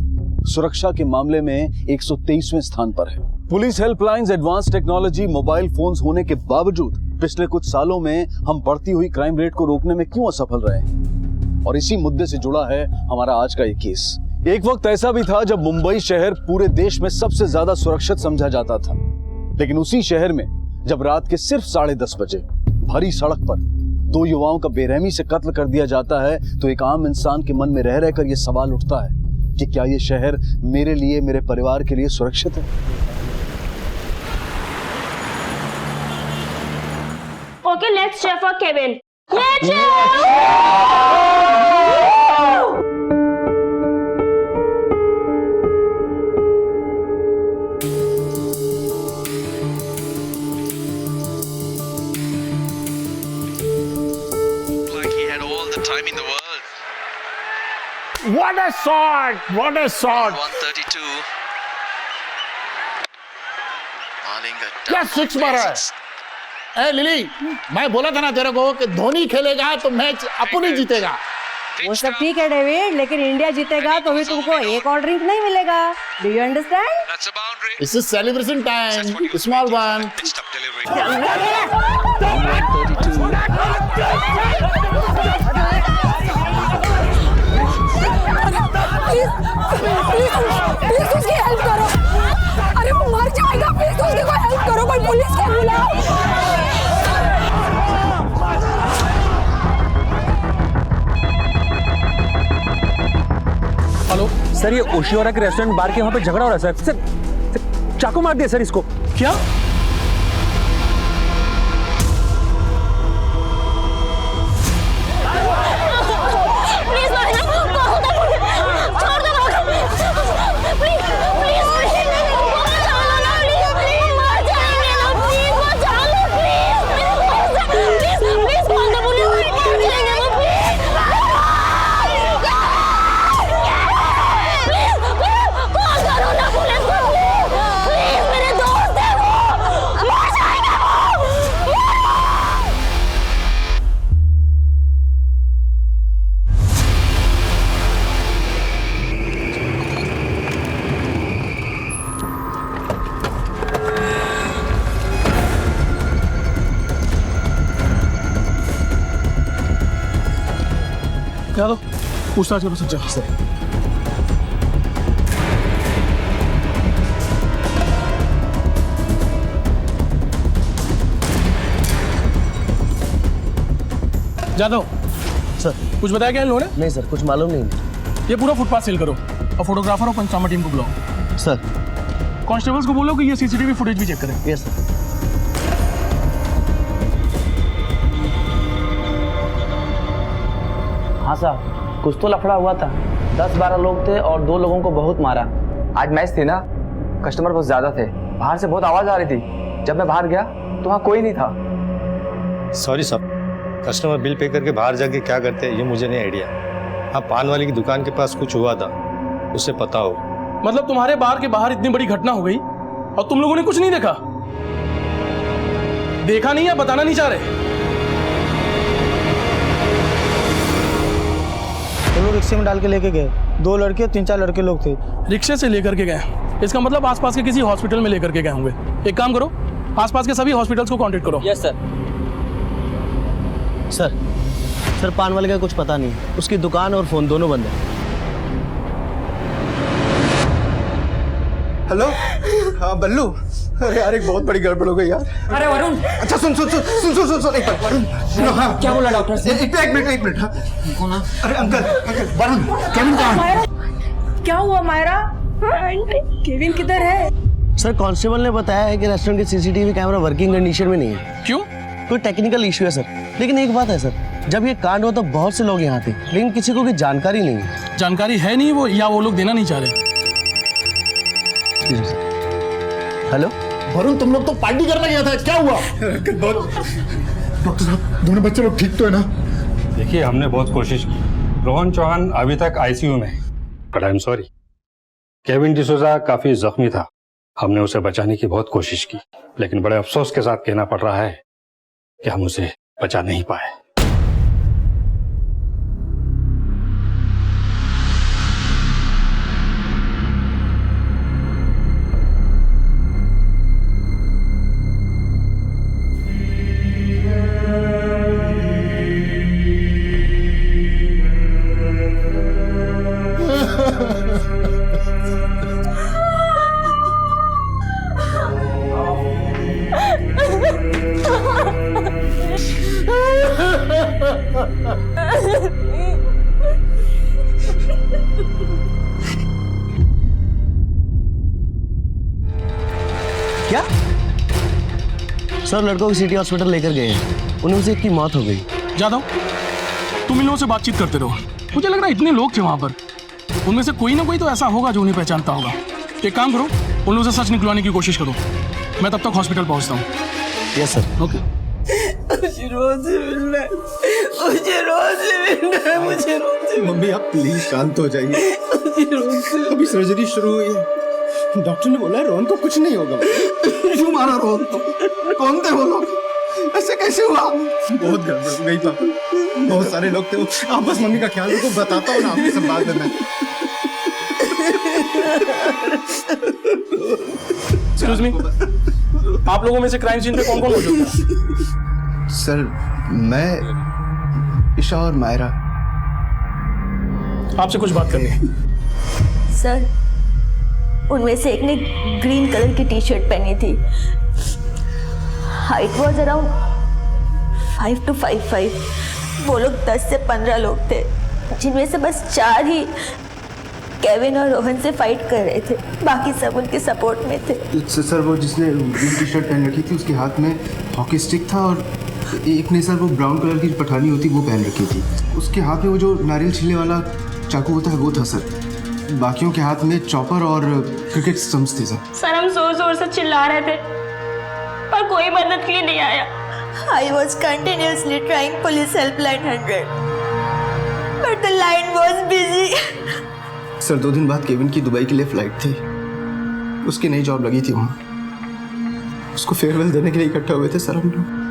सुरक्षा के मामले में 123वें स्थान पर है। Police helplines, advance technology, mobile phones होने के बावजूद पिछले कुछ सालों में हम बढ़ती हुई क्राइम रेट को रोकने में क्यों असफल रहे हैं? और इसी मुद्दे से जुड़ा है हमारा आज का ये केस। एक वक्त ऐसा भी था जब मुंबई शहर पूरे देश में सबसे ज्यादा सुरक्षित समझा जाता था, लेकिन उसी शहर में जब रात के सिर्फ 10:30 बजे भरी सड़क पर 2 युवाओं का बेरहमी से कत्ल कर दिया जाता है तो एक आम इंसान के मन में रह रहकर यह सवाल उठता है कि क्या यह शहर मेरे लिए, मेरे परिवार के लिए सुरक्षित है? Okay, let's cheer for Kevin. Let's time in the world. What a shot! What a shot! 132. क्या सिक्स मारा है? ए लिली, मैं बोला था ना तेरे को कि धोनी खेलेगा तो मैच अपन ही जीतेगा। वो सब ठीक है डेविड, लेकिन इंडिया जीतेगा तो भी तुमको एक और ड्रिंक नहीं मिलेगा। Do you understand? This is celebration time. Small one. Please उसकी हेल्प करो। अरे वो मर जाएगा, प्लीज उसकी कोई हेल्प करो, कोई पुलिस को बुलाओ। हेलो सर, ये ओशिवारा के रेस्टोरेंट बार के वहाँ पे झगड़ा हो रहा है सर। चाकू मार दिया सर इसको। क्या? क्या दो पूछताछ करो सच्चा सर। जादव सर, कुछ बताया क्या इन लोगों ने? नहीं सर, कुछ मालूम नहीं। ये पूरा फुटपाथ सील करो और फोटोग्राफर और पंचनामा टीम को बुलाओ। सर, कांस्टेबल्स को बोलो कि ये सीसीटीवी फुटेज भी चेक करें। Yes sir. हाँ साहब, कुछ तो लफड़ा हुआ था। 10-12 लोग थे और 2 लोगों को बहुत मारा। आज मैच थी ना, कस्टमर बहुत ज्यादा थे, बाहर से बहुत आवाज आ रही थी। जब मैं बाहर गया तो वहाँ कोई नहीं था। सॉरी साहब, कस्टमर बिल पे करके बाहर जाके क्या करते हैं ये मुझे नहीं आइडिया। हाँ, पान वाले की दुकान के पास कुछ हुआ था, उसे पता हो। मतलब तुम्हारे बार के बाहर इतनी बड़ी घटना हो गई और तुम लोगों ने कुछ नहीं देखा? देखा नहीं या बताना नहीं चाह रहे? वो लोग रिक्शे में डाल के लेके गए। 2 लड़के 3-4 लड़के लोग थे। रिक्शे से लेकर के गए, इसका मतलब आसपास के किसी हॉस्पिटल में लेकर के गए होंगे। एक काम करो, आसपास के सभी हॉस्पिटल्स को कांटेक्ट करो। Yes sir. सर, पान वाले का कुछ पता नहीं, उसकी दुकान और फोन दोनों बंद है। हेलो, हाँ बल्लू। अरे यार, एक बहुत बड़ी गड़बड़ हो गई यार। अरे वरुण, अच्छा सुन एक बार। वरुण, हाँ, क्या बोला डॉक्टर से? एक मिनट। हाँ। अरे अंकल, वरुण, केविन कहाँ है? क्या हुआ मायरा? केविन किधर है? सर, कांस्टेबल ने बताया है कि रेस्टोरेंट के सीसीटीवी कैमरा वर्किंग कंडीशन में नहीं है। क्यों? कोई टेक्निकल इशू है सर। लेकिन एक बात है सर, जब ये कांड हुआ तो बहुत से लोग यहाँ थे, लेकिन किसी को भी जानकारी नहीं है। जानकारी है नहीं वो, या वो लोग देना नहीं चाह रहे? हेलो वरुण, तुम लोग तो पार्टी करने गया था, क्या हुआ? डॉक्टर साहब, दोनों बच्चे लोग ठीक तो है ना? देखिए, हमने बहुत कोशिश की। रोहन चौहान अभी तक आईसीयू में, but I am sorry. Kevin D'Souza काफी जख्मी था, हमने उसे बचाने की बहुत कोशिश की, लेकिन बड़े अफसोस के साथ कहना पड़ रहा है कि हम उसे बचा नहीं पाए। क्या? सर, लड़कों को सिटी हॉस्पिटल लेकर गए हैं, उनमें से एक की मौत हो गई। जादव, तुम इन लोगों से बातचीत करते रहो। मुझे लग रहा है इतने लोग थे वहां पर, उनमें से कोई ना कोई तो ऐसा होगा जो उन्हें पहचानता होगा। एक काम करो, उन लोगों से सच निकलवाने की कोशिश करो। मैं तब तक हॉस्पिटल पहुंचता हूँ। Yes sir. ओके। मुझे रोज मिलना है, मुझे रोज मिलना है, मुझे रोज। मम्मी, आप प्लीज शांत हो जाइए। अभी सर्जरी शुरू हुई है, डॉक्टर ने बोला है रोहन को कुछ नहीं होगा। क्यों मारा रोहन को? कौन थे वो लोग? ऐसे कैसे हुआ? बहुत गड़बड़ हो गई पापा, बहुत सारे लोग थे। आप बस मम्मी का ख्याल रखो, बताता हूँ ना आपको सब बाद में। एक्सक्यूज मी, आप लोगों में से क्राइम सीन पे कौन कौन मौजूद था? सर, मैं, ईशा और मायरा। आपसे कुछ बात करनी है। सर, उनमें से एक ने ग्रीन कलर की टी शर्ट पहनी थी। Height was around 5 to 5'5". वो लोग 10 से 15 लोग थे, जिनमें से बस 4 ही केविन और रोहन से फाइट कर रहे थे, बाकी सब उनके सपोर्ट में थे। सर वो जिसने ग्रीन टी शर्ट पहन रखी थी उसके हाथ में हॉकी स्टिक था और एक ने सर वो ब्राउन कलर की पठानी होती वो पहन रखी थी। उसके हाथ में वो जो नारियल छिलने वाला चाकू होता है वो था सर। बाकियों के हाथ में चॉपर और क्रिकेट स्टंप्स थे सर। सर हम जोर जोर से चिल्ला रहे थे पर कोई मदद के लिए नहीं आया। I was continuously trying police helpline 100, but the line was busy. Sir 2 दिन बाद केविन की दुबई के लिए फ्लाइट थी, उसकी नई जॉब लगी थी वहाँ। उसको फेयरवेल देने के लिए इकट्ठा हुए थे सर हम लोग।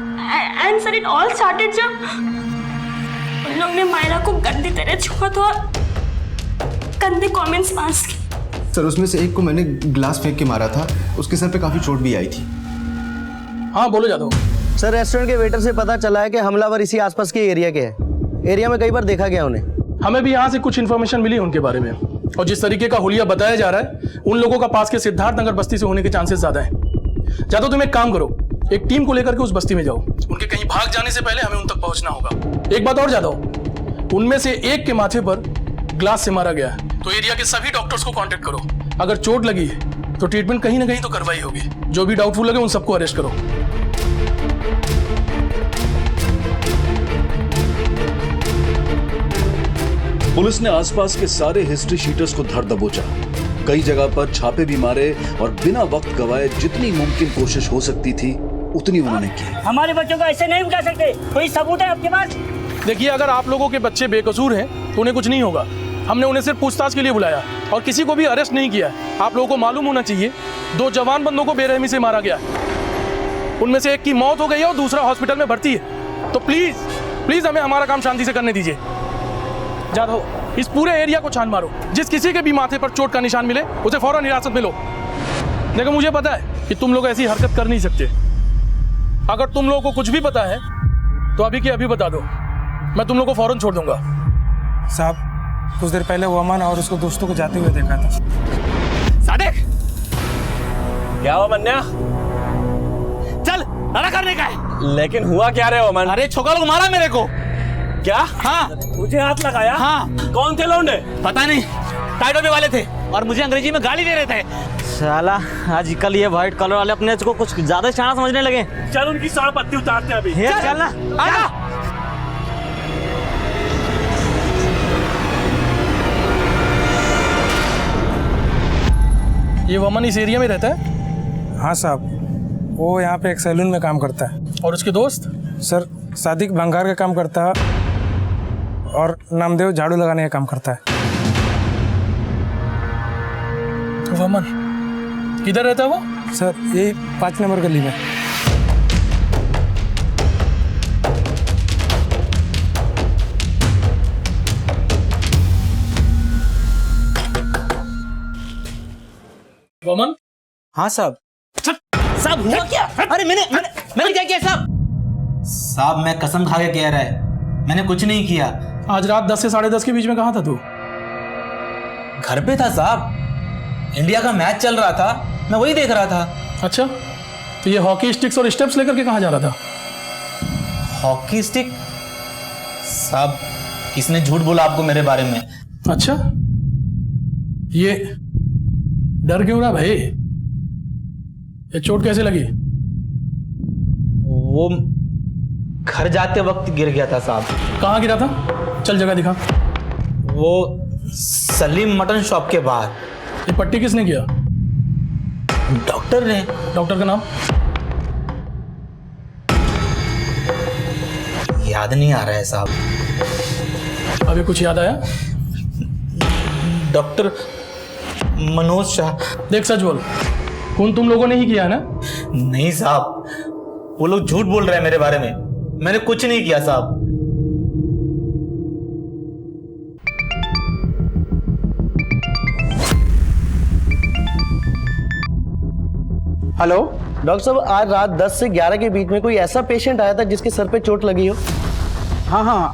And sir, it all started जब उन लोग ने मायरा को गंदी तरह छुआ था और गंदे कमेंट्स पास किए। सर उसमें से एक को मैंने ग्लास फेंक के मारा था, उसके सर पे काफी चोट भी आई थी। हाँ बोलो जादव। सर रेस्टोरेंट के वेटर से पता चला है कि हमलावर इसी आसपास के एरिया के हैं। एरिया में कई बार देखा गया उन्हें। हमें भी यहाँ से कुछ इन्फॉर्मेशन मिली उनके बारे में, और जिस तरीके का हुलिया बताया जा रहा है उन लोगों का पास के सिद्धार्थ नगर बस्ती से होने के चांसेस ज्यादा हैं। जादव तुम एक काम करो, एक टीम को लेकर के उस बस्ती में जाओ। उनके कहीं भाग जाने से पहले हमें उन तक पहुंचना होगा। एक बात और जादव, उनमें से एक के माथे पर ग्लास से मारा गया है, तो एरिया के सभी डॉक्टर्स को कांटेक्ट करो। अगर चोट लगी है तो ट्रीटमेंट कहीं ना कहीं तो करवाई होगी। जो भी डाउटफुल लगे उन सबको अरेस्ट करो। पुलिस ने आसपास के सारे हिस्ट्री शीटर्स को धर दबोचा, कई जगह पर छापे भी मारे और बिना वक्त गवाए जितनी मुमकिन कोशिश हो सकती थी उतनी उन्होंने की। हमारे बच्चों को ऐसे नहीं उठा सकते, कोई सबूत है आपके पास? देखिए, अगर आप लोगों के बच्चे बेकसूर हैं तो उन्हें कुछ नहीं होगा। हमने उन्हें सिर्फ पूछताछ के लिए बुलाया और किसी को भी अरेस्ट नहीं किया। आप लोगों को मालूम होना चाहिए 2 जवान बंदों को बेरहमी से मारा गया। उनमें से एक की मौत हो गई है और दूसरा हॉस्पिटल में भर्ती है। तो प्लीज प्लीज हमें हमारा काम शांति से करने दीजिए। जादव, इस पूरे एरिया को छान मारो, जिस किसी के भी माथे पर चोट का निशान मिले उसे फौरन हिरासत में लो। देखो मुझे पता है कि तुम लोग ऐसी हरकत कर नहीं सकते। अगर तुम लोगों को कुछ भी पता है तो अभी के अभी बता दो, मैं तुम लोग को फौरन छोड़ दूंगा। साहब कुछ देर पहले वो अमन और उसको दोस्तों को जाते हुए देखा था। सादिक, क्या हुआ मन्या? चल लड़ा करने का है। लेकिन हुआ क्या रे अमन? अरे छोका लोग मारा मेरे को। क्या? हाँ मुझे हाथ लगाया? हाँ। कौन थे लौंडे? पता नहीं, टाइटो पे वाले थे और मुझे अंग्रेजी में गाली दे रहे थे। साला आजकल ये व्हाइट कलर वाले अपने को कुछ ज्यादा शाना समझने लगे। चल उनकी साड़ पत्ती उतारते हैं अभी। चल ना, आजा। ये वमन इस एरिया में रहता है? हाँ साहब, वो यहाँ पे एक सैलून में काम करता है। और उसके दोस्त? सर सादिक भंगार का काम करता है और नामदेव झाड़ू लगाने का काम करता है। वमन किधर रहता है वो? सर यही 5 नंबर गली में। वमन? हाँ साहब। साहब हुआ क्या? अरे मैंने क्या किया साहब? साहब मैं कसम खा के कह रहा है, मैंने कुछ नहीं किया। आज रात 10 से 10:30 के बीच में कहाँ था तू? घर पे था साहब, इंडिया का मैच चल रहा था, मैं वही देख रहा था। अच्छा, तो ये हॉकी स्टिक्स और स्टेप्स लेकर के कहाँ जा रहा था? Hockey stick? साहब किसने झूठ बोला आपको मेरे बारे में? अच्छा, ये डर क्यों रहा भाई? ये चोट कैसे लगी? वो घर जाते वक्त गिर गया था साहब। कहाँ गिरा था? चल जगह दिखा। वो सलीम मटन शॉप के बाहर। ये पट्टी किसने किया? डॉक्टर ने। डॉक्टर का नाम? याद नहीं आ रहा है साहब। अभी कुछ याद आया? डॉक्टर मनोज शाह। देख सच बोल, खून तुम लोगों ने ही किया है ना? नहीं साहब, वो लोग झूठ बोल रहे हैं मेरे बारे में, मैंने कुछ नहीं किया साहब। हेलो डॉक्टर साहब, आज रात 10 से 11 के बीच में कोई ऐसा पेशेंट आया था जिसके सर पे चोट लगी हो? हाँ,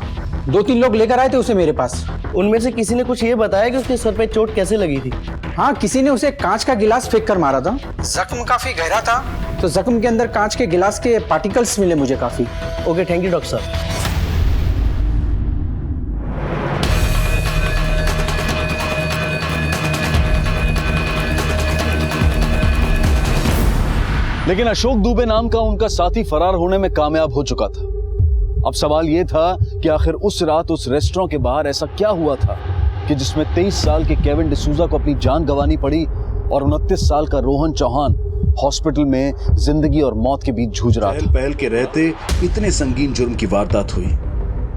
2-3 लोग लेकर आए थे उसे मेरे पास। उनमें से किसी ने कुछ ये बताया कि उसके सर पे चोट कैसे लगी थी? हाँ, किसी ने उसे कांच का गिलास फेंक कर मारा था। जख्म काफी गहरा था, तो जख्म के अंदर कांच के गिलास के पार्टिकल्स मिले मुझे काफी। ओके, थैंक यू डॉक्टर साहब। लेकिन अशोक दुबे नाम का उनका साथी फरार होने में कामयाब हो चुका था। अब सवाल यह था कि आखिर उस रात उस रेस्टोरेंट के बाहर ऐसा क्या हुआ था कि जिसमें 23 साल के केविन डिसूजा को अपनी जान गंवानी पड़ी और 29 साल का रोहन चौहान हॉस्पिटल में जिंदगी और मौत के बीच जूझ रहा था। पहल के रहते इतने संगीन जुर्म की वारदात हुई।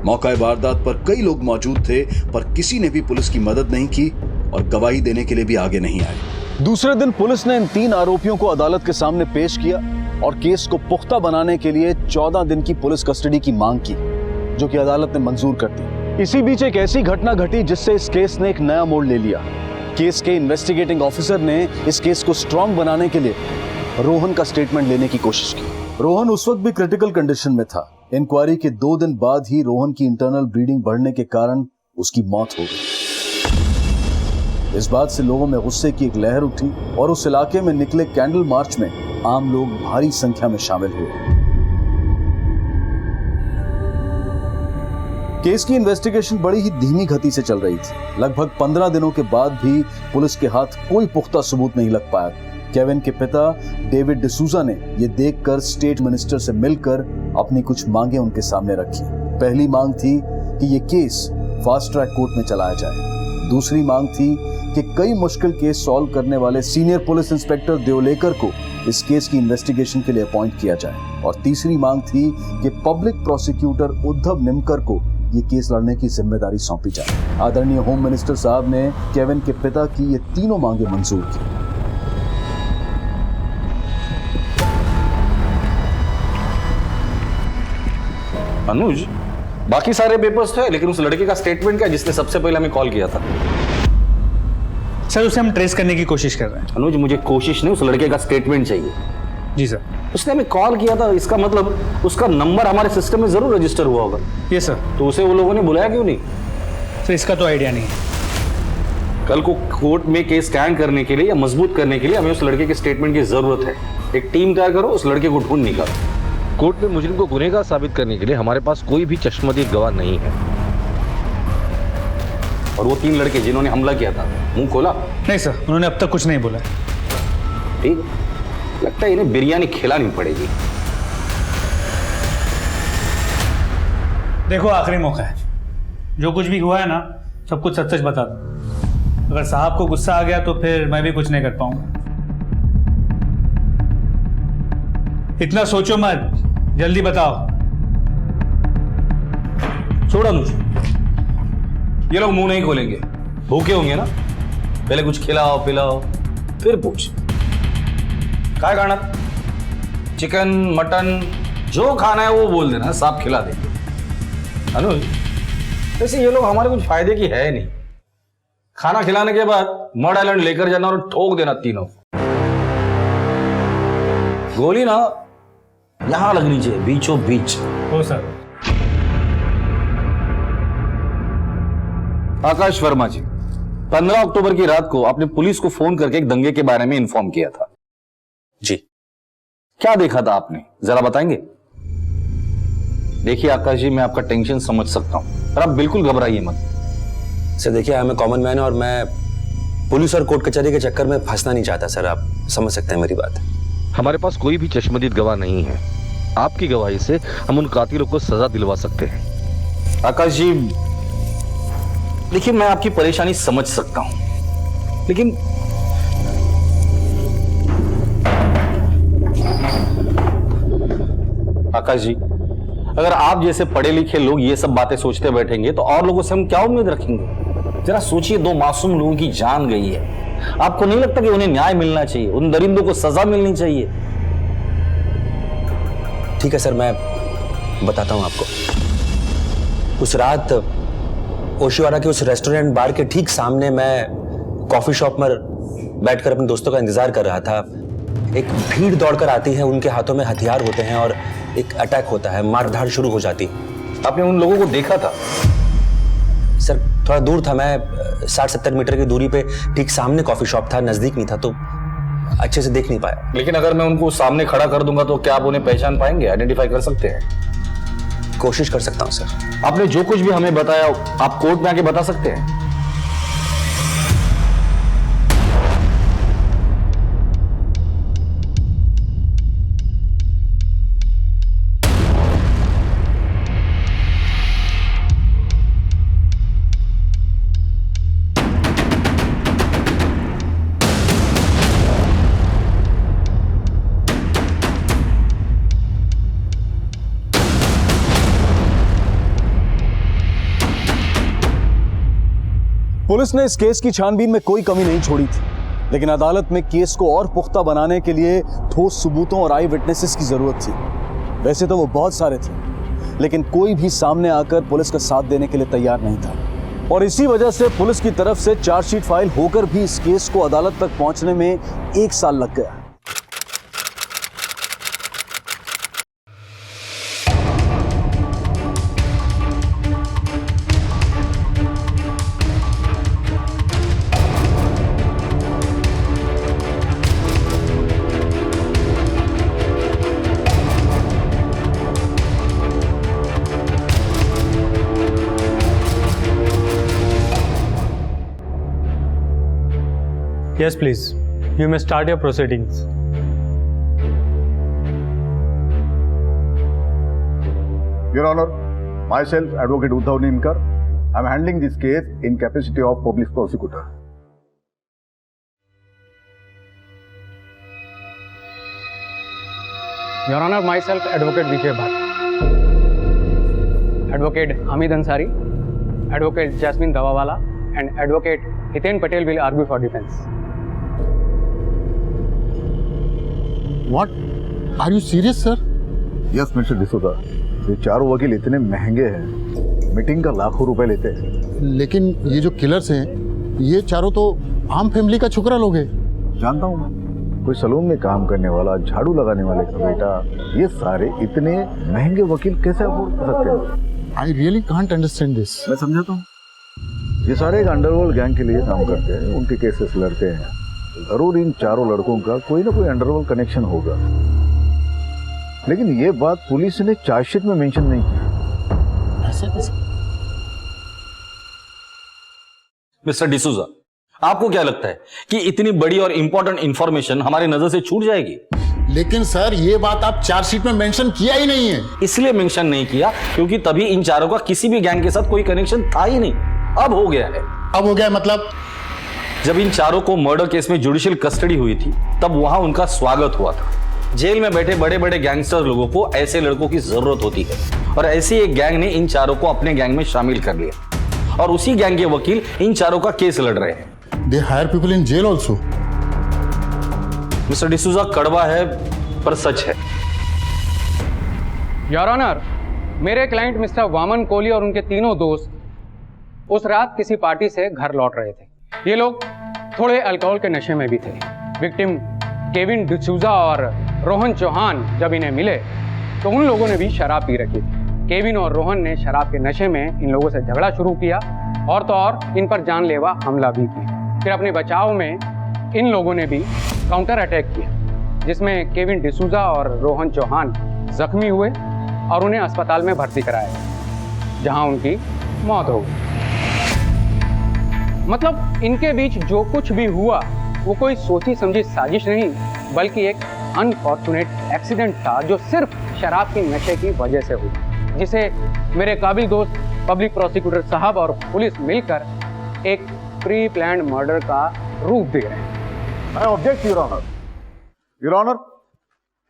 मौका वारदात पर कई लोग मौजूद थे, पर किसी ने भी पुलिस की मदद नहीं की और गवाही देने के लिए भी आगे नहीं आए। दूसरे दिन पुलिस ने इन 3 आरोपियों को अदालत के सामने पेश किया और केस को पुख्ता बनाने के लिए 14 दिन की पुलिस कस्टडी की मांग की, जो कि अदालत ने मंजूर कर दी। इसी बीच एक ऐसी घटना घटी जिससे इस केस ने एक नया मोड़ ले लिया। केस के इन्वेस्टिगेटिंग ऑफिसर ने इस केस को स्ट्रांग बनाने के लिए रोहन का स्टेटमेंट लेने की कोशिश की। रोहन उस वक्त भी क्रिटिकल कंडीशन में था। इंक्वायरी के 2 दिन बाद ही रोहन की इंटरनल ब्लीडिंग बढ़ने के कारण उसकी मौत हो गई। इस बात से लोगों में गुस्से की एक लहर उठी और उस इलाके में निकले कैंडल मार्च में आम लोग भारी संख्या में शामिल हुए। केस की इन्वेस्टिगेशन बड़ी ही धीमी गति से चल रही थी। लगभग 15 दिनों के बाद भी पुलिस के हाथ कोई पुख्ता सबूत नहीं लग पाया। केविन के पिता डेविड डिसूजा ने यह देखकर स्टेट मिनिस्टर से मिलकर अपनी कुछ मांगे उनके सामने रखी। पहली मांग थी कि यह केस फास्ट ट्रैक कोर्ट में चलाया जाए। दूसरी मांग थी कि कई मुश्किल केस सॉल्व करने वाले सीनियर पुलिस इंस्पेक्टर देवलेकर को इस केस की इन्वेस्टिगेशन के लिए अपॉइंट किया जाए। और तीसरी मांग थी कि पब्लिक प्रोसिक्यूटर उद्धव निमकर को ये केस लड़ने की जिम्मेदारी सौंपी जाए। आदरणीय होम मिनिस्टर साहब ने केविन के पिता की ये तीनों मांगे मंजूर की। अनुज, बाकी सारे पेपर्स थे, लेकिन उस लड़के का स्टेटमेंट क्या जिसने सबसे पहले हमें कॉल किया था? सर, उसे हम ट्रेस करने की कोशिश कर रहे हैं। अनुज, मुझे कोशिश नहीं, उस लड़के का स्टेटमेंट चाहिए। जी सर। उसने हमें कॉल किया था, इसका मतलब उसका नंबर हमारे सिस्टम में जरूर रजिस्टर हुआ होगा। Yes sir. तो उसे वो लोगों ने बुलाया क्यों नहीं? सर, इसका तो आइडिया नहीं है। कल को कोर्ट में केस स्टैंड करने के लिए या मजबूत करने के लिए हमें उस लड़के के स्टेटमेंट की जरूरत है। एक टीम तैयार करो, उस लड़के को ढूंढ निकालो। कोर्ट में मुजरिम को गुनहगार साबित करने के लिए हमारे पास कोई भी चश्मदीद गवाह नहीं है। और वो 3 लड़के जिन्होंने हमला किया था, मुंह खोला? नहीं सर, उन्होंने अब तक कुछ नहीं बोला। ठीक, लगता है इन्हें बिरयानी खिलानी पड़ेगी। देखो, आखिरी मौका है। जो कुछ भी हुआ है ना, सब कुछ सच सच बता दो। अगर साहब को गुस्सा आ गया तो फिर मैं भी कुछ नहीं कर पाऊंगा। इतना सोचो मत, जल्दी बताओ। छोड़ो अनुज, ये लोग मुंह नहीं खोलेंगे, भूखे होंगे ना। पहले कुछ खिलाओ पिलाओ, फिर पूछ। क्या खाना? चिकन, मटन, जो खाना है वो बोल देना, साफ खिला देंगे। अनुज, वैसे ये लोग हमारे कुछ फायदे की है नहीं। खाना खिलाने के बाद मड आइलैंड लेकर जाना और ठोक देना तीनों। गोली ना यहां लगनी चाहिए, बीचों बीच। हो सर। आकाश वर्मा जी, 15 अक्टूबर की रात को आपने पुलिस को फोन करके एक दंगे के बारे में इन्फॉर्म किया था। जी। क्या देखा था आपने, जरा बताएंगे? देखिए आकाश जी, मैं आपका टेंशन समझ सकता हूं, पर आप बिल्कुल घबराइए मत। सर देखिए, मैं कॉमन मैन और मैं पुलिस और कोर्ट कचहरी के चक्कर में फंसना नहीं चाहता सर। आप समझ सकते हैं मेरी बात। हमारे पास कोई भी चश्मदीद गवाह नहीं है। आपकी गवाही से हम उन कातिलों को सजा दिलवा सकते हैं। आकाश जी, देखिए मैं आपकी परेशानी समझ सकता हूं, लेकिन आकाश जी, अगर आप जैसे पढ़े लिखे लोग ये सब बातें सोचते बैठेंगे तो और लोगों से हम क्या उम्मीद रखेंगे? जरा सोचिए, 2 मासूम लोगों की जान गई है। आपको नहीं लगता कि उन्हें न्याय मिलना चाहिए, उन दरिंदों को सजा मिलनी चाहिए? ठीक है सर, मैं बताता हूं आपको। उस रात ओशिवारा के उस रेस्टोरेंट बार के ठीक सामने मैं कॉफी शॉप में बैठकर अपने दोस्तों का इंतजार कर रहा था। एक भीड़ दौड़कर आती है, उनके हाथों में हथियार होते हैं और एक अटैक होता है, मारधाड़ शुरू हो जाती। आपने उन लोगों को देखा था? सर थोड़ा दूर था, मैं 60-70 मीटर की दूरी पे ठीक सामने कॉफी शॉप था, नजदीक नहीं था तो अच्छे से देख नहीं पाया। लेकिन अगर मैं उनको सामने खड़ा कर दूंगा तो क्या आप उन्हें पहचान पाएंगे, आइडेंटिफाई कर सकते हैं? कोशिश कर सकता हूं सर। आपने जो कुछ भी हमें बताया आप कोर्ट में आके बता सकते हैं। पुलिस ने इस केस की छानबीन में कोई कमी नहीं छोड़ी थी, लेकिन अदालत में केस को और पुख्ता बनाने के लिए ठोस सबूतों और आई विटनेसेस की जरूरत थी। वैसे तो वो बहुत सारे थे, लेकिन कोई भी सामने आकर पुलिस का साथ देने के लिए तैयार नहीं था, और इसी वजह से पुलिस की तरफ से चार्जशीट फाइल होकर भी इस केस को अदालत तक पहुंचने में 1 साल लग गया। Yes, please. You may start your proceedings. Your Honor, myself, Advocate Uddhav Nimkar, I am handling this case in capacity of public prosecutor. Your Honor, myself, Advocate Vijay Bhatt. Advocate Hamid Ansari, Advocate Jasmine Dawawala, and Advocate Hiten Patel will argue for defense. What? Are you serious, sir? Yes, Mr. D'Souza. ये चारों वकील इतने महंगे हैं, meeting का लाखों रुपए लेते हैं। लेकिन ये जो किलर्स हैं, ये चारों तो आम फैमिली का छोकरा लोग हैं। जानता हूँ मैं, कोई सलून में काम करने वाला, झाड़ू लगाने वाले का बेटा, ये सारे इतने महंगे वकील कैसे अफोर्ड कर सकते हैं? I really can't understand this. मैं समझाता हूँ। ये सारे एक अंडरवर्ल्ड गैंग के लिए काम करते हैं, उनके केसेस लड़ते हैं। जरूर इन चारों लड़कों का कोई ना कोई अंडरवर्ल्ड कनेक्शन होगा, लेकिन ये बात पुलिस ने चार्जशीट में मेंशन नहीं की। ऐसा कैसे? मिस्टर डिसूजा, आपको क्या लगता है कि इतनी बड़ी और इंपॉर्टेंट इंफॉर्मेशन हमारी नजर से छूट जाएगी? लेकिन सर, ये बात आप चार्जशीट में मेंशन किया ही नहीं है। इसलिए मेंशन नहीं किया क्योंकि तभी इन चारों का किसी भी गैंग के साथ कोई कनेक्शन था ही नहीं। अब हो गया है। अब हो गया मतलब? जब इन चारों को मर्डर केस में जुडिशियल कस्टडी हुई थी, तब वहां उनका स्वागत हुआ था। जेल में बैठे बड़े बड़े गैंगस्टर लोगों को ऐसे लड़कों की जरूरत होती है, और ऐसी एक गैंग ने इन चारों को अपने गैंग में शामिल कर लिया, और उसी गैंग के वकील इन चारों का केस लड़ रहे हैं। They hire people in jail also. Mister D'Souza, कड़वा है पर सच है। योर ऑनर, मेरे क्लाइंट मिस्टर वामन कोहली और उनके तीनों दोस्त उस रात किसी पार्टी से घर लौट रहे थे। ये लोग थोड़े अल्कोहल के नशे में भी थे। विक्टिम केविन डिसूजा और रोहन चौहान जब इन्हें मिले तो उन लोगों ने भी शराब पी रखी थी। केविन और रोहन ने शराब के नशे में इन लोगों से झगड़ा शुरू किया, और तो और इन पर जानलेवा हमला भी किया। फिर अपने बचाव में इन लोगों ने भी काउंटर अटैक किया, जिसमें केविन डिसूजा और रोहन चौहान जख्मी हुए और उन्हें अस्पताल में भर्ती कराया, जहां उनकी मौत हो गई। मतलब इनके बीच जो कुछ भी हुआ वो कोई सोची समझी साजिश नहीं, बल्कि एक अनफॉर्चुनेट एक्सीडेंट था जो सिर्फ शराब के नशे की वजह से हुआ, जिसे मेरे काबिल दोस्त पब्लिक प्रोसिक्यूटर साहब और पुलिस मिलकर एक प्री प्लान्ड मर्डर का रूप दे रहे हैं। I object your honour. Your honour,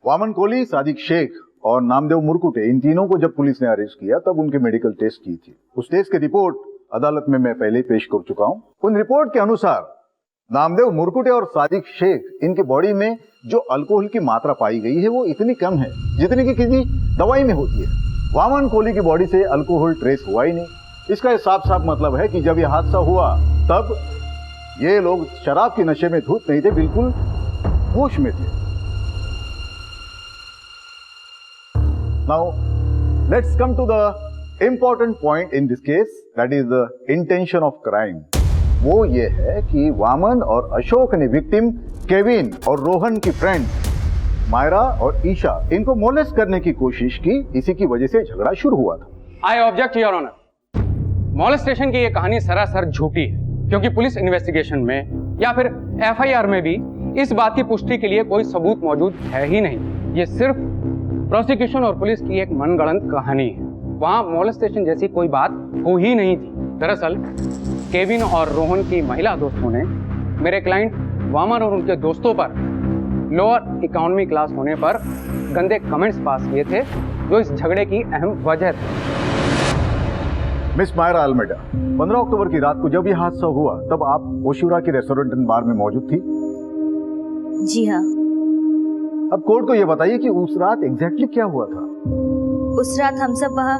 Vaman Kohli, Sadiq Shaikh और नामदेव मुरकुटे, इन तीनों को जब पुलिस ने अरेस्ट किया तब उनके मेडिकल टेस्ट की थी। उस टेस्ट की रिपोर्ट अदालत में मैं पहले पेश कर चुका हूं। उन रिपोर्ट के अनुसार नामदेव मुरकुटे और सादिक शेख, इनके बॉडी में जो अल्कोहल की मात्रा पाई गई है वो इतनी कम है जितनी कि किसी दवाई में होती है। वामन कोहली की बॉडी से अल्कोहल ट्रेस हुआ ही नहीं। इसका ये साफ साफ मतलब है कि जब यह हादसा हुआ तब ये लोग शराब के नशे में धुत नहीं थे, बिल्कुल होश में थे। Now let's come to the important point in this case, that is the intention of crime. वो ये है कि वामन और अशोक ने विक्टिम केविन और रोहन की फ्रेंड मायरा और ईशा, इनको मोलेस्ट करने की कोशिश की। इसी की वजह से झगड़ा शुरू हुआ था। I object your honour. Molestation की ये कहानी सरासर झूठी है, क्योंकि पुलिस इन्वेस्टिगेशन में या फिर एफआईआर में भी इस बात की पुष्टि के लिए कोई सबूत मौजूद है ही नहीं। ये सिर्फ प्रोसिक्यूशन और पुलिस की एक मनगढ़ंत कहानी है। वहां मॉलेस्टेशन जैसी कोई बात हो ही नहीं थी। दरअसल केविन और रोहन की महिला दोस्तों ने मेरे क्लाइंट वामन और उनके दोस्तों पर लोअर इकोनॉमी क्लास होने पर गंदे कमेंट्स पास किए थे, जो इस झगड़े की अहम वजह थे। मिस मायरा अल्मेडा, 15 अक्टूबर की रात को जब यह हादसा हुआ तब आप ओशिवरा के रेस्टोरेंट एंड बार में मौजूद थी? जी हाँ। अब कोर्ट को यह बताइए कि उस रात एग्जैक्टली क्या हुआ था? उस रात हम सब वहाँ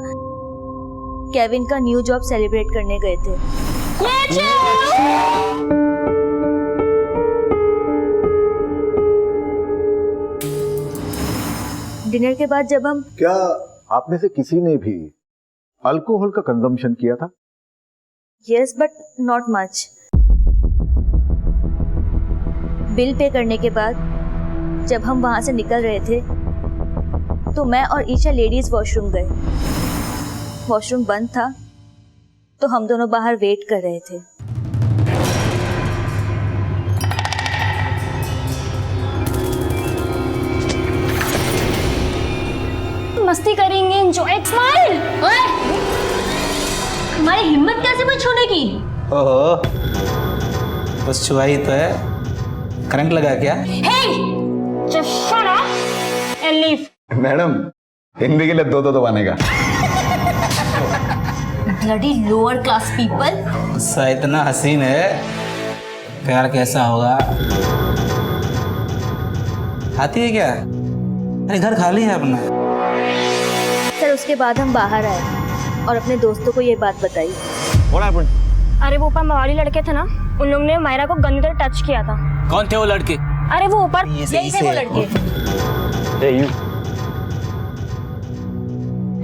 केविन का न्यू जॉब सेलिब्रेट करने गए थे। डिनर के बाद जब हम क्या आप में से किसी ने भी अल्कोहल का कंजम्पशन किया था? Yes but not much. Bill pay करने के बाद जब हम वहां से निकल रहे थे तो मैं और ईशा लेडीज वॉशरूम गए। वॉशरूम बंद था तो हम दोनों बाहर वेट कर रहे थे। मस्ती करेंगे, एंजॉय, स्माइल। हमारी हिम्मत कैसे हुई छूने की? ओहो, बस छुआ ही तो है, करंट लगा क्या? Hey, just shut up and leave. Madam, Hindi के लिए दो बनेगा। Bloody lower class people. गुस्सा इतना हसीन है, प्यार कैसा होगा? आती है क्या? अरे घर खाली है अपना। सर उसके बाद हम बाहर आए और अपने दोस्तों को ये बात बताई। अरे वो ऊपर मवाली लड़के थे ना, उन लोगों ने मायरा को गंदी तरह टच किया था। कौन थे वो लड़के? अरे वो ऊपर यही थे वो लड़के।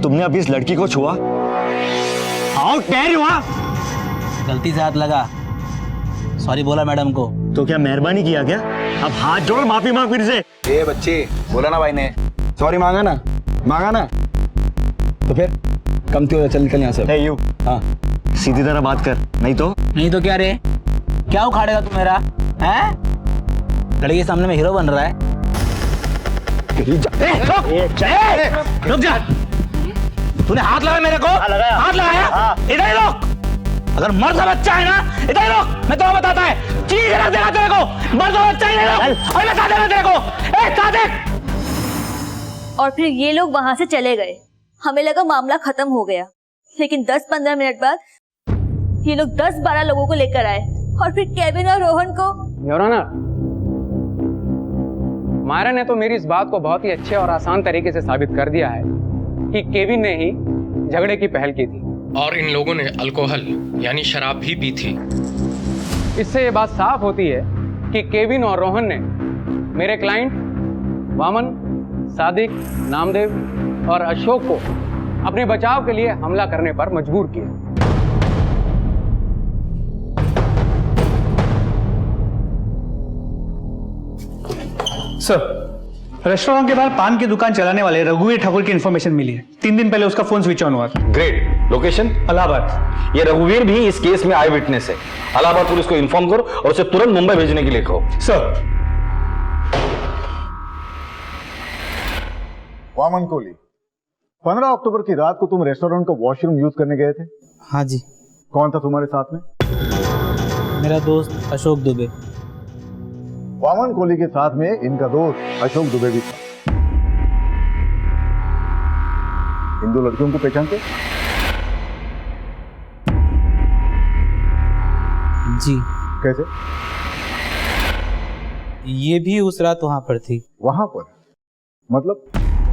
तुमने अभी इस लड़की को छुआ? How dare you! गलती से हाथ लगा, सॉरी बोला मैडम को। तो क्या मेहरबानी किया क्या? अब हाथ जोड़ माफी मांग फिर से। ए बच्चे, बोला ना भाई ने, सॉरी मांगा ना, तो फिर कमती हो, चल निकल यहाँ से। यू, हाँ सीधी तरह बात कर, नहीं तो क्या रे, क्या उखाड़ेगा तू मेरा? हैं? लड़की के सामने में हीरो बन रहा है। रुक जा। तूने हाथ लगाया मेरे को? हाथ लगाया? इधर ही रोक। अगर मर्द का बच्चा है ना, इधर ही रोक। मैं तुम्हें बताता है, चीज रख देगा तेरे को। मर्द का बच्चा ही नहीं रोक। और मैं बता देगा तेरे को। सादिक। और फिर ये लोग वहां से चले गए। हमें लगा मामला खत्म हो गया, लेकिन 10-15 मिनट बाद ये लोग 10-12 लोगों को लेकर आए और फिर केविन और रोहन को। योर ऑनर, मायरा ने तो मेरी इस बात को बहुत ही अच्छे और आसान तरीके से साबित कर दिया है कि केविन ने ही झगड़े की पहल की थी और इन लोगों ने अल्कोहल यानी शराब भी पी थी। इससे ये बात साफ होती है कि केविन और रोहन ने मेरे क्लाइंट वामन, सादिक, नामदेव और अशोक को अपने बचाव के लिए हमला करने पर मजबूर किया। सर, रेस्टोरेंट के बाहर पान की दुकान चलाने वाले रघुवीर ठाकुर की इंफॉर्मेशन मिली है। 3 दिन पहले उसका फोन स्विच ऑन हुआ था। ग्रेट। लोकेशन? इलाहाबाद। ये रघुवीर भी इस केस में आई विटनेस है। इलाहाबाद पुलिस को इन्फॉर्म करो और उसे तुरंत मुंबई भेजने के लिए कहो। सर। वामन कोहली, 15 अक्टूबर की रात को तुम रेस्टोरेंट का वॉशरूम यूज करने गए थे? हाँ जी। कौन था तुम्हारे साथ में? मेरा दोस्त अशोक दुबे। वामन कोहली के साथ में इनका दोस्त अशोक दुबे भी था। इन 2 लड़कियों को पहचानते? जी। कैसे? ये भी उस रात वहां पर थी। वहां पर मतलब?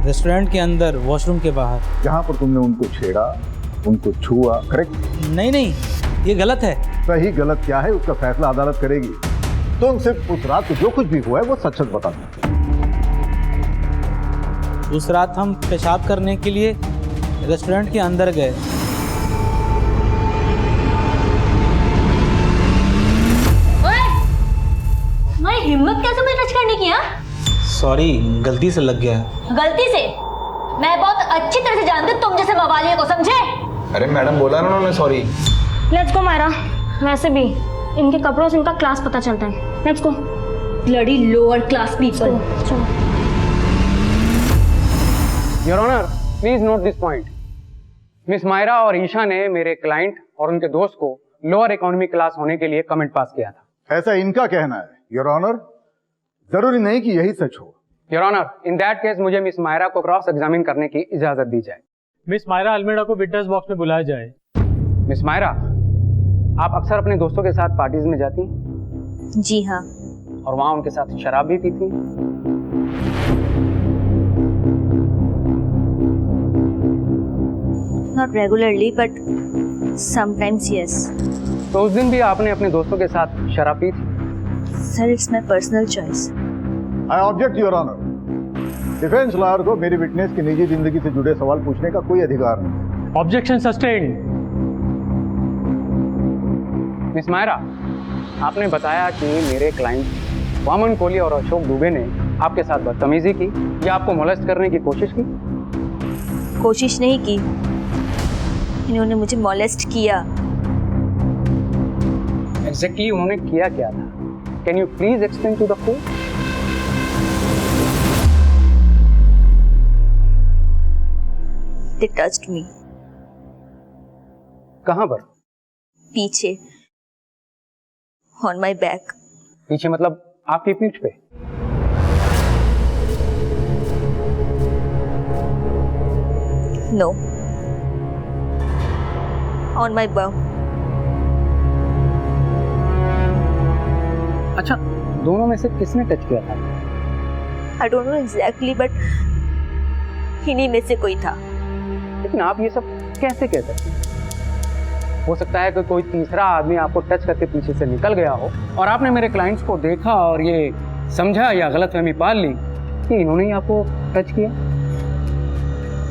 रेस्टोरेंट के अंदर, वॉशरूम के बाहर। जहां पर तुमने उनको छेड़ा, उनको छुआ, करेक्ट? नहीं, ये गलत है। सही गलत क्या है उसका फैसला अदालत करेगी। तुम सिर्फ उस रात को जो कुछ भी हुआ है वो सच बता दो। उस रात हम पेशाब करने के लिए रेस्टोरेंट के अंदर गए। तुम्हारी हिम्मत कैसे मुझे टच करने की? सॉरी, गलती से लग गया। गलती से? मैं बहुत अच्छी तरह से जानती हूँ तुम जैसे मवालियों को, समझे? अरे मैडम बोला ना उन्होंने सॉरी। Let's go Myra. वैसे भी इनके कपड़ों से इनका क्लास पता चलता है। Let's go. Bloody lower class people. Your honour, please note this point. Miss Myra और ईशा ने मेरे क्लाइंट और उनके दोस्त को लोअर इकोनॉमी क्लास होने के लिए कमेंट पास किया था। ऐसा इनका कहना है योर ऑनर, जरूरी नहीं कि यही सच हो। Your honour, in that case मुझे मिस मायरा को क्रॉस एग्जामिन करने की इजाजत दी जाए। मिस मायरा अल्मेडा को विटनेस बॉक्स में बुलाया जाए। मिस मायरा, आप अक्सर अपने दोस्तों के साथ पार्टीज में जाती हैं? जी हाँ। और वहां उनके साथ शराब भी पीती हैं? Not regularly but sometimes yes. तो उस दिन भी आपने अपने दोस्तों के साथ शराब पी थी? Sir, it's my personal choice. I object your honour. Defence lawyer को मेरी विटनेस की निजी जिंदगी से जुड़े सवाल पूछने का कोई अधिकार नहीं। Objection sustained. मिस मायरा, आपने बताया कि मेरे क्लाइंट वामन कोहली और अशोक दुबे ने आपके साथ बदतमीजी की या आपको मोलेस्ट करने की कोशिश की? कोशिश नहीं की, इन्होंने मुझे मोलेस्ट किया। एग्जैक्टली उन्होंने किया क्या था? Can you please explain to the court? They touched me. कहां पर? पीछे, on my back. पीछे मतलब आपकी पीठ पे? No. On my bum. अच्छा, दोनों में से किसने टच किया था? I don't know exactly, but इन्हीं में से कोई था। लेकिन आप ये सब कैसे कह सकते हैं? हो सकता है कि कोई तीसरा आदमी आपको टच करके पीछे से निकल गया हो और आपने मेरे क्लाइंट्स को देखा और ये समझा या गलतफहमी पाल ली कि इन्होंने ही आपको टच किया।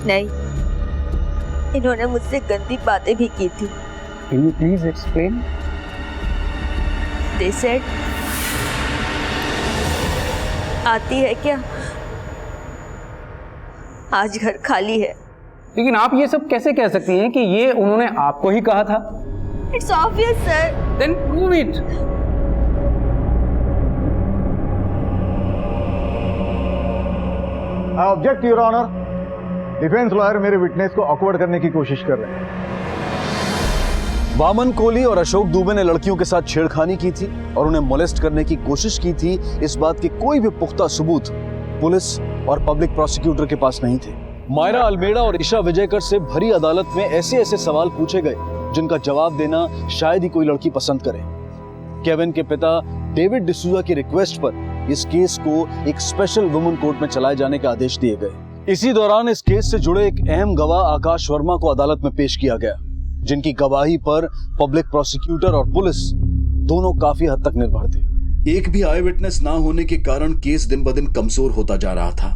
नहीं, इन्होंने मुझसे गंदी बातें भी की थी। Can you please explain? They said, आती है क्या? आज घर खाली है। लेकिन आप ये सब कैसे कह सकती हैं कि ये उन्होंने आपको ही कहा था? It's obvious, sir. Then prove it. I object your honour. Defence lawyer मेरे विटनेस को ऑकवर्ड करने की कोशिश कर रहे हैं। वामन कोहली और अशोक दुबे ने लड़कियों के साथ छेड़खानी की थी और उन्हें मोलेस्ट करने की कोशिश की थी। इस बात के कोई भी पुख्ता सबूत पुलिस और पब्लिक प्रोसिक्यूटर के पास नहीं थे। मायरा अल्मेडा और ईशा विजयकर से भरी अदालत में ऐसे ऐसे सवाल पूछे गए जिनका जवाब देना शायद ही कोई लड़की पसंद करे। केविन के पिता डेविड डिसूजा की रिक्वेस्ट पर इस केस को एक स्पेशल वुमेन कोर्ट में चलाए जाने के आदेश दिए गए। इसी दौरान इस केस से जुड़े एक अहम गवाह आकाश वर्मा को अदालत में पेश किया गया, जिनकी गवाही पर पब्लिक प्रोसिक्यूटर और पुलिस दोनों काफी हद तक निर्भर थे। एक भी आई विटनेस ना होने के कारण केस दिन ब दिन कमजोर होता जा रहा था।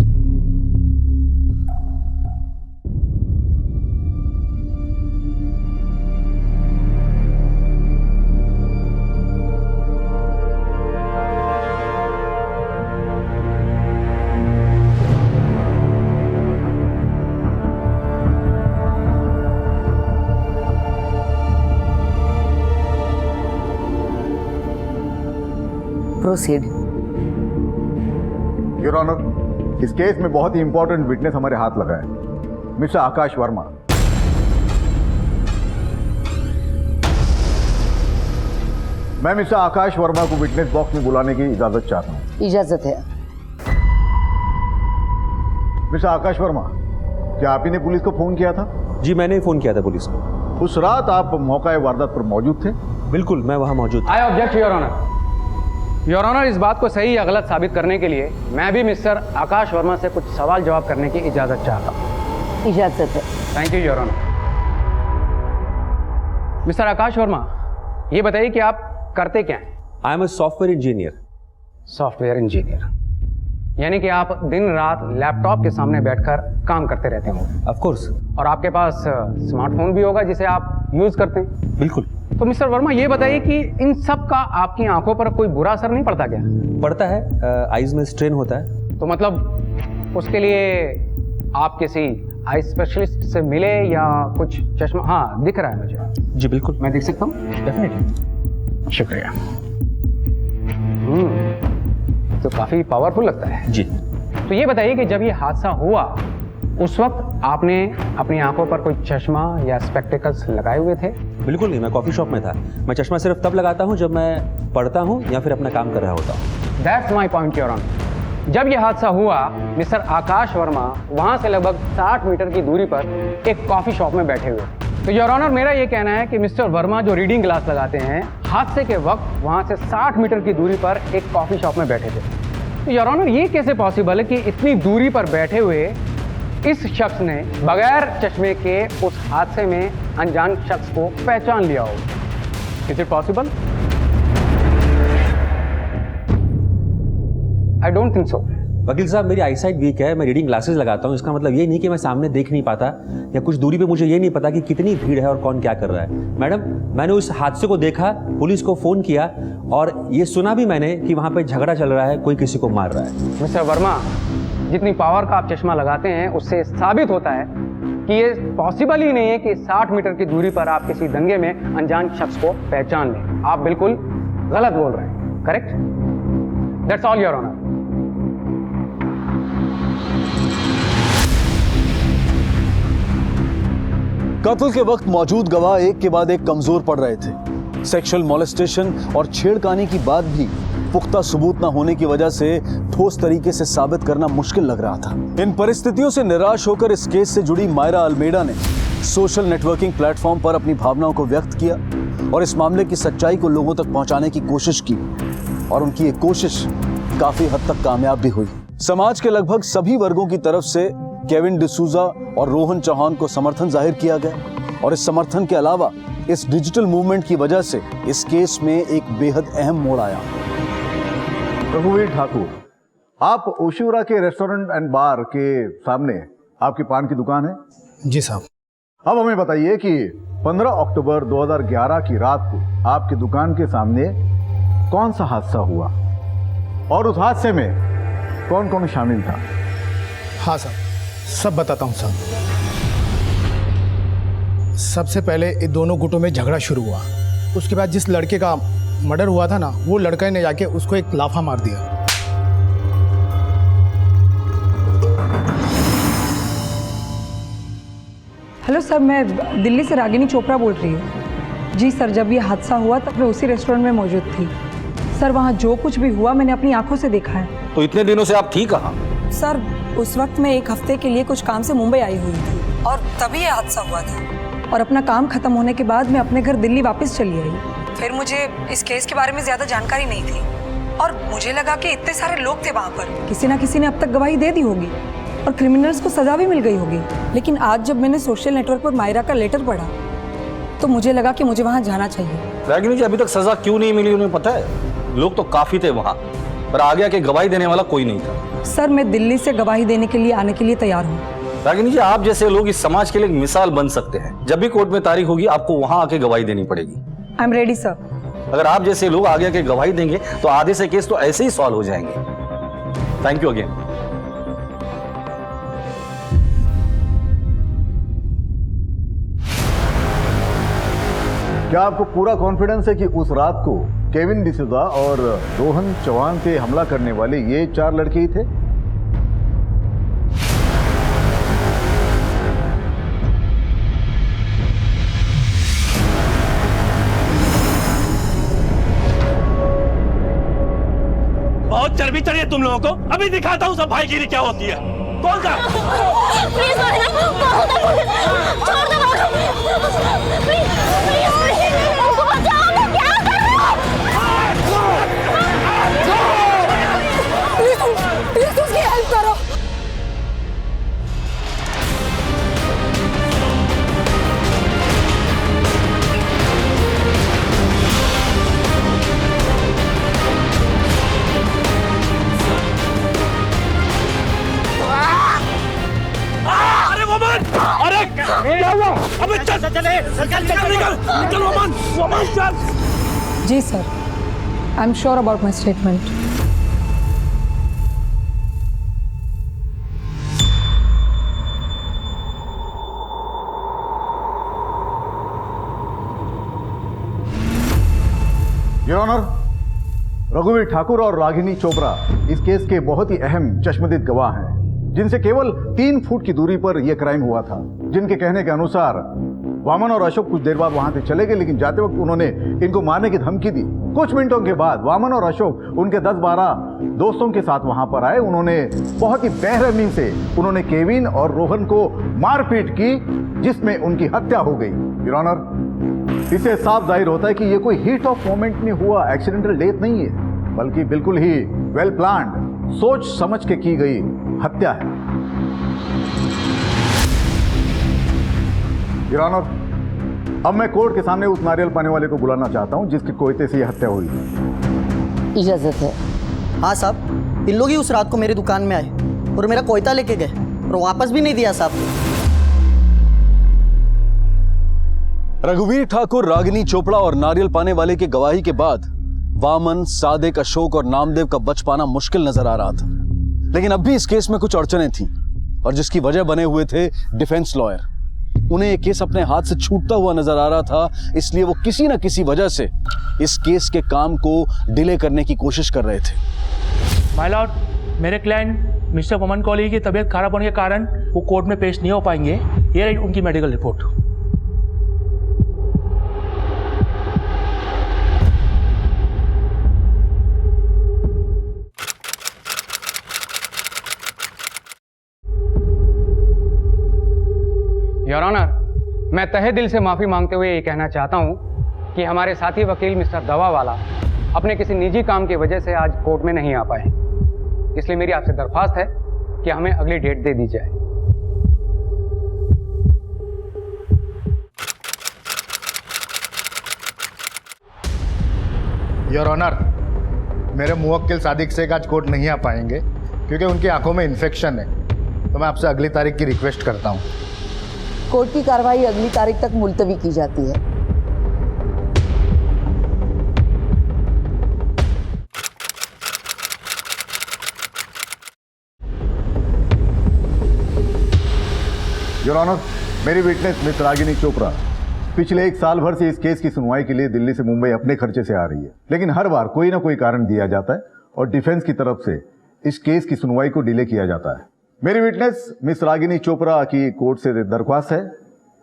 Proceed. योर ऑनर, इस केस में बहुत ही इंपॉर्टेंट विटनेस हमारे हाथ लगा है, मिस्टर आकाश वर्मा। मैं मिस्टर आकाश वर्मा को विटनेस बॉक्स में बुलाने की इजाजत चाहता हूँ। इजाजत है। मिस्टर आकाश वर्मा, क्या आप ही ने पुलिस को फोन किया था? जी, मैंने फोन किया था पुलिस को। उस रात आप मौका वारदात पर मौजूद थे? बिल्कुल, मैं वहां मौजूद था। I object your honour. Your honour, इस बात को सही या गलत साबित करने के लिए मैं भी मिस्टर आकाश वर्मा से कुछ सवाल जवाब करने की इजाजत चाहता हूँ। इजाजत है। Thank you your honour. Mister Akash Verma, ये बताइए कि आप करते क्या हैं? I am a software engineer. Software engineer यानी कि आप दिन रात लैपटॉप के सामने बैठकर काम करते रहते होंगे? Of course. और आपके पास स्मार्टफोन भी होगा जिसे आप यूज करते हैं? बिल्कुल। तो मिस्टर वर्मा, ये बताइए कि इन सब का आपकी आंखों पर कोई बुरा असर नहीं पड़ता क्या? पड़ता है, आईज में स्ट्रेन होता है। तो मतलब उसके लिए आप किसी आई स्पेशलिस्ट से मिले या कुछ चश्मा? हाँ, दिख रहा है मुझे। जी बिल्कुल। मैं देख सकता हूँ? डेफिनेटली। शुक्रिया। तो काफी पावरफुल लगता है। जी। तो ये बताइए कि जब ये हादसा हुआ उस वक्त आपने अपनी आंखों पर कोई चश्मा या स्पेक्टिकल्स लगाए हुए थे? बिल्कुल नहीं, मैं कॉफी शॉप में था। मैं चश्मा सिर्फ तब लगाता हूं जब मैं पढ़ता हूं या फिर अपना काम कर रहा होता हूं। That's my point your honour. जब यह हादसा हुआ, मिस्टर आकाश वर्मा वहां से लगभग 60 मीटर की दूरी पर एक कॉफी शॉप में बैठे हुए। तो योर ऑनर, मेरा ये कहना है कि मिस्टर वर्मा जो रीडिंग ग्लास लगाते हैं, हादसे के वक्त वहां से 60 मीटर की दूरी पर एक कॉफी शॉप में बैठे थे। तो योर ऑनर, ये कैसे पॉसिबल है कि इतनी दूरी पर बैठे हुए इस शख्स ने बगैर चश्मे के उस हादसे में अनजान शख्स को पहचान लिया हो? Is it possible? I don't think so. वकील साहब, मेरी आईसाइट वीक है, मैं रीडिंग ग्लासेस लगाता हूँ। इसका मतलब ये नहीं कि मैं सामने देख नहीं पाता या कुछ दूरी पे मुझे ये नहीं पता कि कितनी भीड़ है और कौन क्या कर रहा है। मैडम, मैंने उस हादसे को देखा, पुलिस को फोन किया और ये सुना भी मैंने कि वहां पे झगड़ा चल रहा है, कोई किसी को मार रहा है। मिस्टर वर्मा, जितनी पावर का आप चश्मा लगाते हैं उससे साबित होता है कि ये पॉसिबल ही नहीं है कि 60 मीटर की दूरी पर आप किसी दंगे में अनजान शख्स को पहचान लें। आप बिल्कुल गलत बोल रहे हैं। Correct? That's all your honour. कत्ल के वक्त मौजूद गवाह एक के बाद एक कमजोर पड़ रहे थे। सेक्सुअल मॉलेस्टेशन और छेड़खानी की बात भी पुख्ता सबूत न होने की वजह से ठोस तरीके से साबित करना मुश्किल लग रहा था। इन परिस्थितियों से निराश होकर इस केस से जुड़ी मायरा अल्मेडा ने सोशल नेटवर्किंग प्लेटफॉर्म पर अपनी भावनाओं को व्यक्त किया और इस मामले की सच्चाई को लोगों तक पहुंचाने की कोशिश की और उनकी ये कोशिश काफी हद तक कामयाब भी हुई। समाज के लगभग सभी वर्गों की तरफ से केविन डिसूजा और रोहन चौहान को समर्थन जाहिर किया गया और इस समर्थन के अलावा इस डिजिटल मूवमेंट की वजह से इस केस में एक बेहद अहम मोड़ आया। रघुवीर ठाकुर, आप ओशिवरा के रेस्टोरेंट एंड बार के सामने आपकी पान की दुकान है? जी साहब। अब हमें बताइए कि 15 अक्टूबर 2011 की रात को आपकी दुकान के सामने कौन सा हादसा हुआ और उस हादसे में कौन कौन शामिल था? हाँ साहब, सब बताता हूँ साहब। सबसे पहले इन दोनों गुटों में झगड़ा शुरू हुआ। उसके बाद जिस लड़के का मर्डर हुआ था ना, वो लड़के ने जाके उसको एक लाफा मार दिया। हेलो सर, मैं दिल्ली से रागिनी चोपड़ा बोल रही हूँ। जी सर, जब ये हादसा हुआ तब मैं उसी रेस्टोरेंट में मौजूद थी। सर, वहाँ जो कुछ भी हुआ मैंने अपनी आंखों से देखा है। तो इतने दिनों से आप थी कहाँ? सर, उस वक्त मैं एक हफ्ते के लिए कुछ काम से मुंबई आई हुई थी और तभी ये हादसा हुआ था। और अपना काम खत्म होने के बाद मैं अपने घर दिल्ली वापस चली आई। फिर मुझे इस केस के बारे में ज्यादा जानकारी नहीं थी और मुझे लगा कि इतने सारे लोग थे वहाँ पर, किसी ना किसी ने अब तक गवाही दे दी होगी और क्रिमिनल्स को सजा भी मिल गई होगी। लेकिन आज जब मैंने सोशल नेटवर्क पर मायरा का लेटर पढ़ा तो मुझे लगा कि मुझे वहाँ जाना चाहिए। रागिनी जी, अभी तक सजा क्यों नहीं मिली उन्हें पता है? लोग तो काफी थे वहाँ, पर आगे आके गवाही देने वाला कोई नहीं था। सर, मैं दिल्ली से गवाही देने के लिए आने के लिए तैयार हूँ। रागिनी जी, आप जैसे लोग इस समाज के लिए एक मिसाल बन सकते हैं। जब भी कोर्ट में तारीख होगी आपको वहाँ आके गवाही देनी पड़ेगी। I am ready sir. अगर आप जैसे लोग आगे आके गवाही देंगे तो आधे से केस तो ऐसे ही सॉल्व हो जाएंगे। Thank you again. क्या आपको पूरा कॉन्फिडेंस है कि उस रात को केविन डिसूजा और रोहन चौहान पे हमला करने वाले ये 4 लड़के ही थे? बहुत चर्बी चढ़ी है तुम लोगों को। अभी दिखाता हूँ सब भाईगिरी क्या होती है। कौन सा? प्लीज छोड़ दो, प्लीज बचाओ, क्या कर रहे हो? प्लीज उसकी हेल्प करो। अरे वमन, अरे क्या हुआ? अबे चल निकल वमन चल। जी sir, I am sure about my statement. Your honour, रघुवीर ठाकुर और रागिनी चोपड़ा इस केस के बहुत ही अहम चश्मदीद गवाह हैं, जिनसे केवल 3 फुट की दूरी पर यह क्राइम हुआ था। जिनके कहने के अनुसार वामन और अशोक कुछ देर बाद वहां से चले गए, लेकिन जाते वक्त उन्होंने इनको मारने की धमकी दी। कुछ मिनटों के बाद वामन और अशोक उनके 10-12 दोस्तों के साथ वहां पर आए। उन्होंने बहुत ही बेरहमी से उन्होंने केविन और रोहन को मारपीट की, जिसमें उनकी हत्या हो गई। योर ऑनर, इससे साफ जाहिर होता है कि यह कोई हीट ऑफ मोमेंट में हुआ एक्सीडेंटल डेथ नहीं है, बल्कि बिल्कुल ही वेल प्लान्ड, सोच समझ के की गई हत्या है। योर ऑनर, अब मैं कोर्ट के सामने उस नारियल पाने वाले को बुलाना चाहता हूं जिसके कोयते से यह हत्या हुई। इजाजत है। हाँ साहब, इन लोग ही उस रात को मेरी दुकान में आए और मेरा कोयता लेके गए और वापस भी नहीं दिया साहब। रघुवीर ठाकुर, रागिनी चोपड़ा और नारियल पाने वाले की गवाही के बाद वामन, सादिक, अशोक और नामदेव का बच पाना मुश्किल नजर आ रहा था। लेकिन अब भी इस केस में कुछ अड़चनें थीं और जिसकी वजह बने हुए थे डिफेंस लॉयर। उन्हें यह केस अपने हाथ से छूटता हुआ नजर आ रहा था, इसलिए वो किसी न किसी वजह से इस केस के काम को डिले करने की कोशिश कर रहे थे। माय लॉर्ड, मेरे क्लाइंट मिस्टर वामन कोहली की तबीयत खराब होने के कारण वो कोर्ट में पेश नहीं हो पाएंगे। ये रही उनकी मेडिकल रिपोर्ट। योर ऑनर, मैं तहे दिल से माफ़ी मांगते हुए ये कहना चाहता हूँ कि हमारे साथी वकील मिस्टर दवावाला अपने किसी निजी काम की वजह से आज कोर्ट में नहीं आ पाए। इसलिए मेरी आपसे दरख्वास्त है कि हमें अगली डेट दे दी जाए। योर ऑनर, मेरे मुवक्किल सादिक शेख आज कोर्ट नहीं आ पाएंगे क्योंकि उनकी आंखों में इन्फेक्शन है, तो मैं आपसे अगली तारीख की रिक्वेस्ट करता हूँ। कोर्ट की कार्रवाई अगली तारीख तक मुलतवी की जाती है। योर ऑनर, मेरी विटनेस मिस रागिनी चोपड़ा पिछले 1 साल भर से इस केस की सुनवाई के लिए दिल्ली से मुंबई अपने खर्चे से आ रही है, लेकिन हर बार कोई ना कोई कारण दिया जाता है और डिफेंस की तरफ से इस केस की सुनवाई को डिले किया जाता है। मेरी विटनेस मिस रागिनी चोपड़ा की कोर्ट से दरख्वास्त है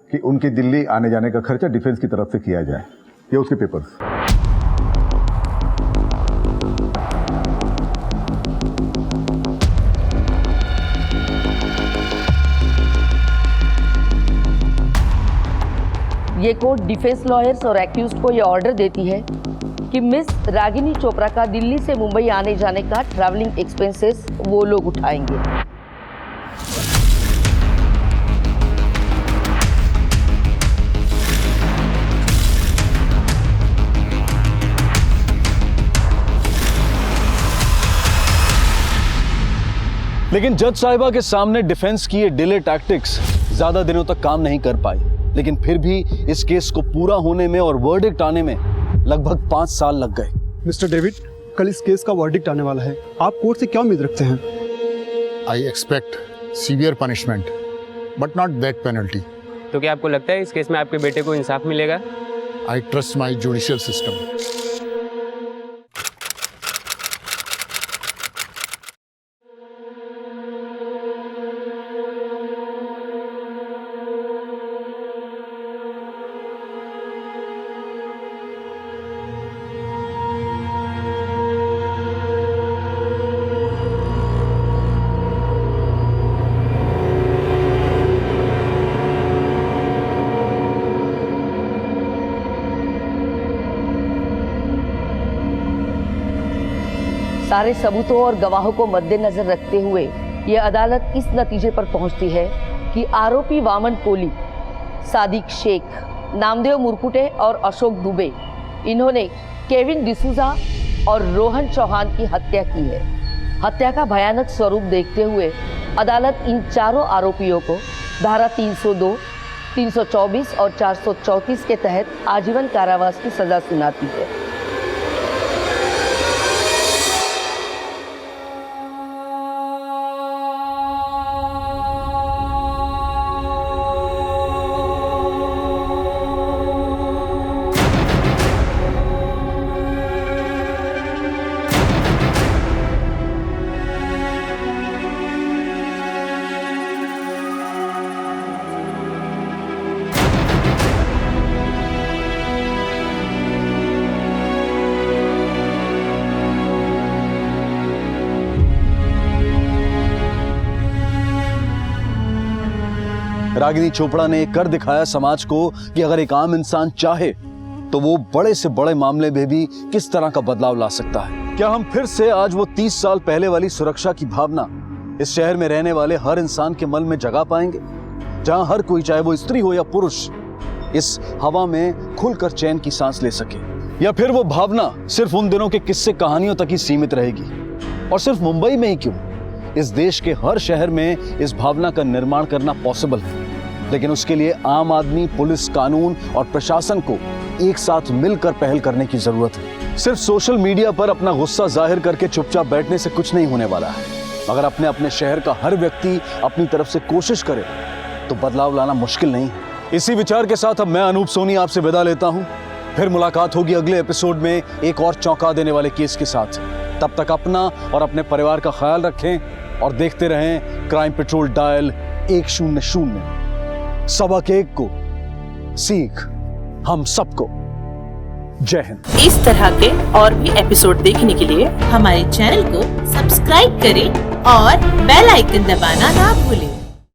कि उनके दिल्ली आने जाने का खर्चा डिफेंस की तरफ से किया जाए। ये उसके पेपर्स। ये कोर्ट डिफेंस लॉयर्स और एक्यूज्ड को ये ऑर्डर देती है कि मिस रागिनी चोपड़ा का दिल्ली से मुंबई आने जाने का ट्रैवलिंग एक्सपेंसेस वो लोग उठाएंगे। लेकिन जज साहिबा के सामने डिफेंस की ये डिले टैक्टिक्स ज्यादा दिनों तक काम नहीं कर पाई, लेकिन फिर भी इस केस को पूरा होने में और वर्डिक्ट आने में लगभग 5 साल लग गए। मिस्टर डेविड, कल इस केस का वर्डिक्ट आने वाला है, आप कोर्ट से क्या उम्मीद रखते हैं? I expect severe punishment but not death penalty. तो क्या आपको लगता है इस केस में आपके बेटे को इंसाफ मिलेगा? I trust my judicial system. सारे सबूतों और गवाहों को मद्देनजर रखते हुए यह अदालत इस नतीजे पर पहुंचती है कि आरोपी वामन कोली, सादिक शेख, नामदेव मुरकुटे और अशोक दुबे, इन्होंने केविन डिसूजा और रोहन चौहान की हत्या की है। हत्या का भयानक स्वरूप देखते हुए अदालत इन चारों आरोपियों को धारा 302, 324 और 434 के तहत आजीवन कारावास की सजा सुनाती है। रागिनी चोपड़ा ने कर दिखाया समाज को कि अगर एक आम इंसान चाहे तो वो बड़े से बड़े मामले में भी किस तरह का बदलाव ला सकता है। क्या हम फिर से आज वो 30 साल पहले वाली सुरक्षा की भावना इस शहर में रहने वाले हर इंसान के मन में जगा पाएंगे, जहां हर कोई, चाहे वो स्त्री हो या पुरुष, इस हवा में खुलकर चैन की सांस ले सके? या फिर वो भावना सिर्फ उन दिनों के किस्से कहानियों तक ही सीमित रहेगी? और सिर्फ मुंबई में ही क्यों, इस देश के हर शहर में इस भावना का निर्माण करना पॉसिबल है। लेकिन उसके लिए आम आदमी, पुलिस, कानून और प्रशासन को एक साथ मिलकर पहल करने की जरूरत है। सिर्फ सोशल मीडिया पर अपना गुस्सा जाहिर करके चुपचाप बैठने से कुछ नहीं होने वाला है। अगर अपने अपने शहर का हर व्यक्ति अपनी तरफ से कोशिश करे तो बदलाव लाना मुश्किल नहीं है। इसी विचार के साथ अब मैं अनूप सोनी आपसे विदा लेता हूं। फिर मुलाकात होगी अगले एपिसोड में एक और चौंका देने वाले केस के साथ। तब तक अपना और अपने परिवार का ख्याल रखें और देखते रहें क्राइम पेट्रोल डायल 100। सबक एक को सीख हम सबको। जय हिंद। इस तरह के और भी एपिसोड देखने के लिए हमारे चैनल को सब्सक्राइब करें और बेल आइकन दबाना ना भूलें।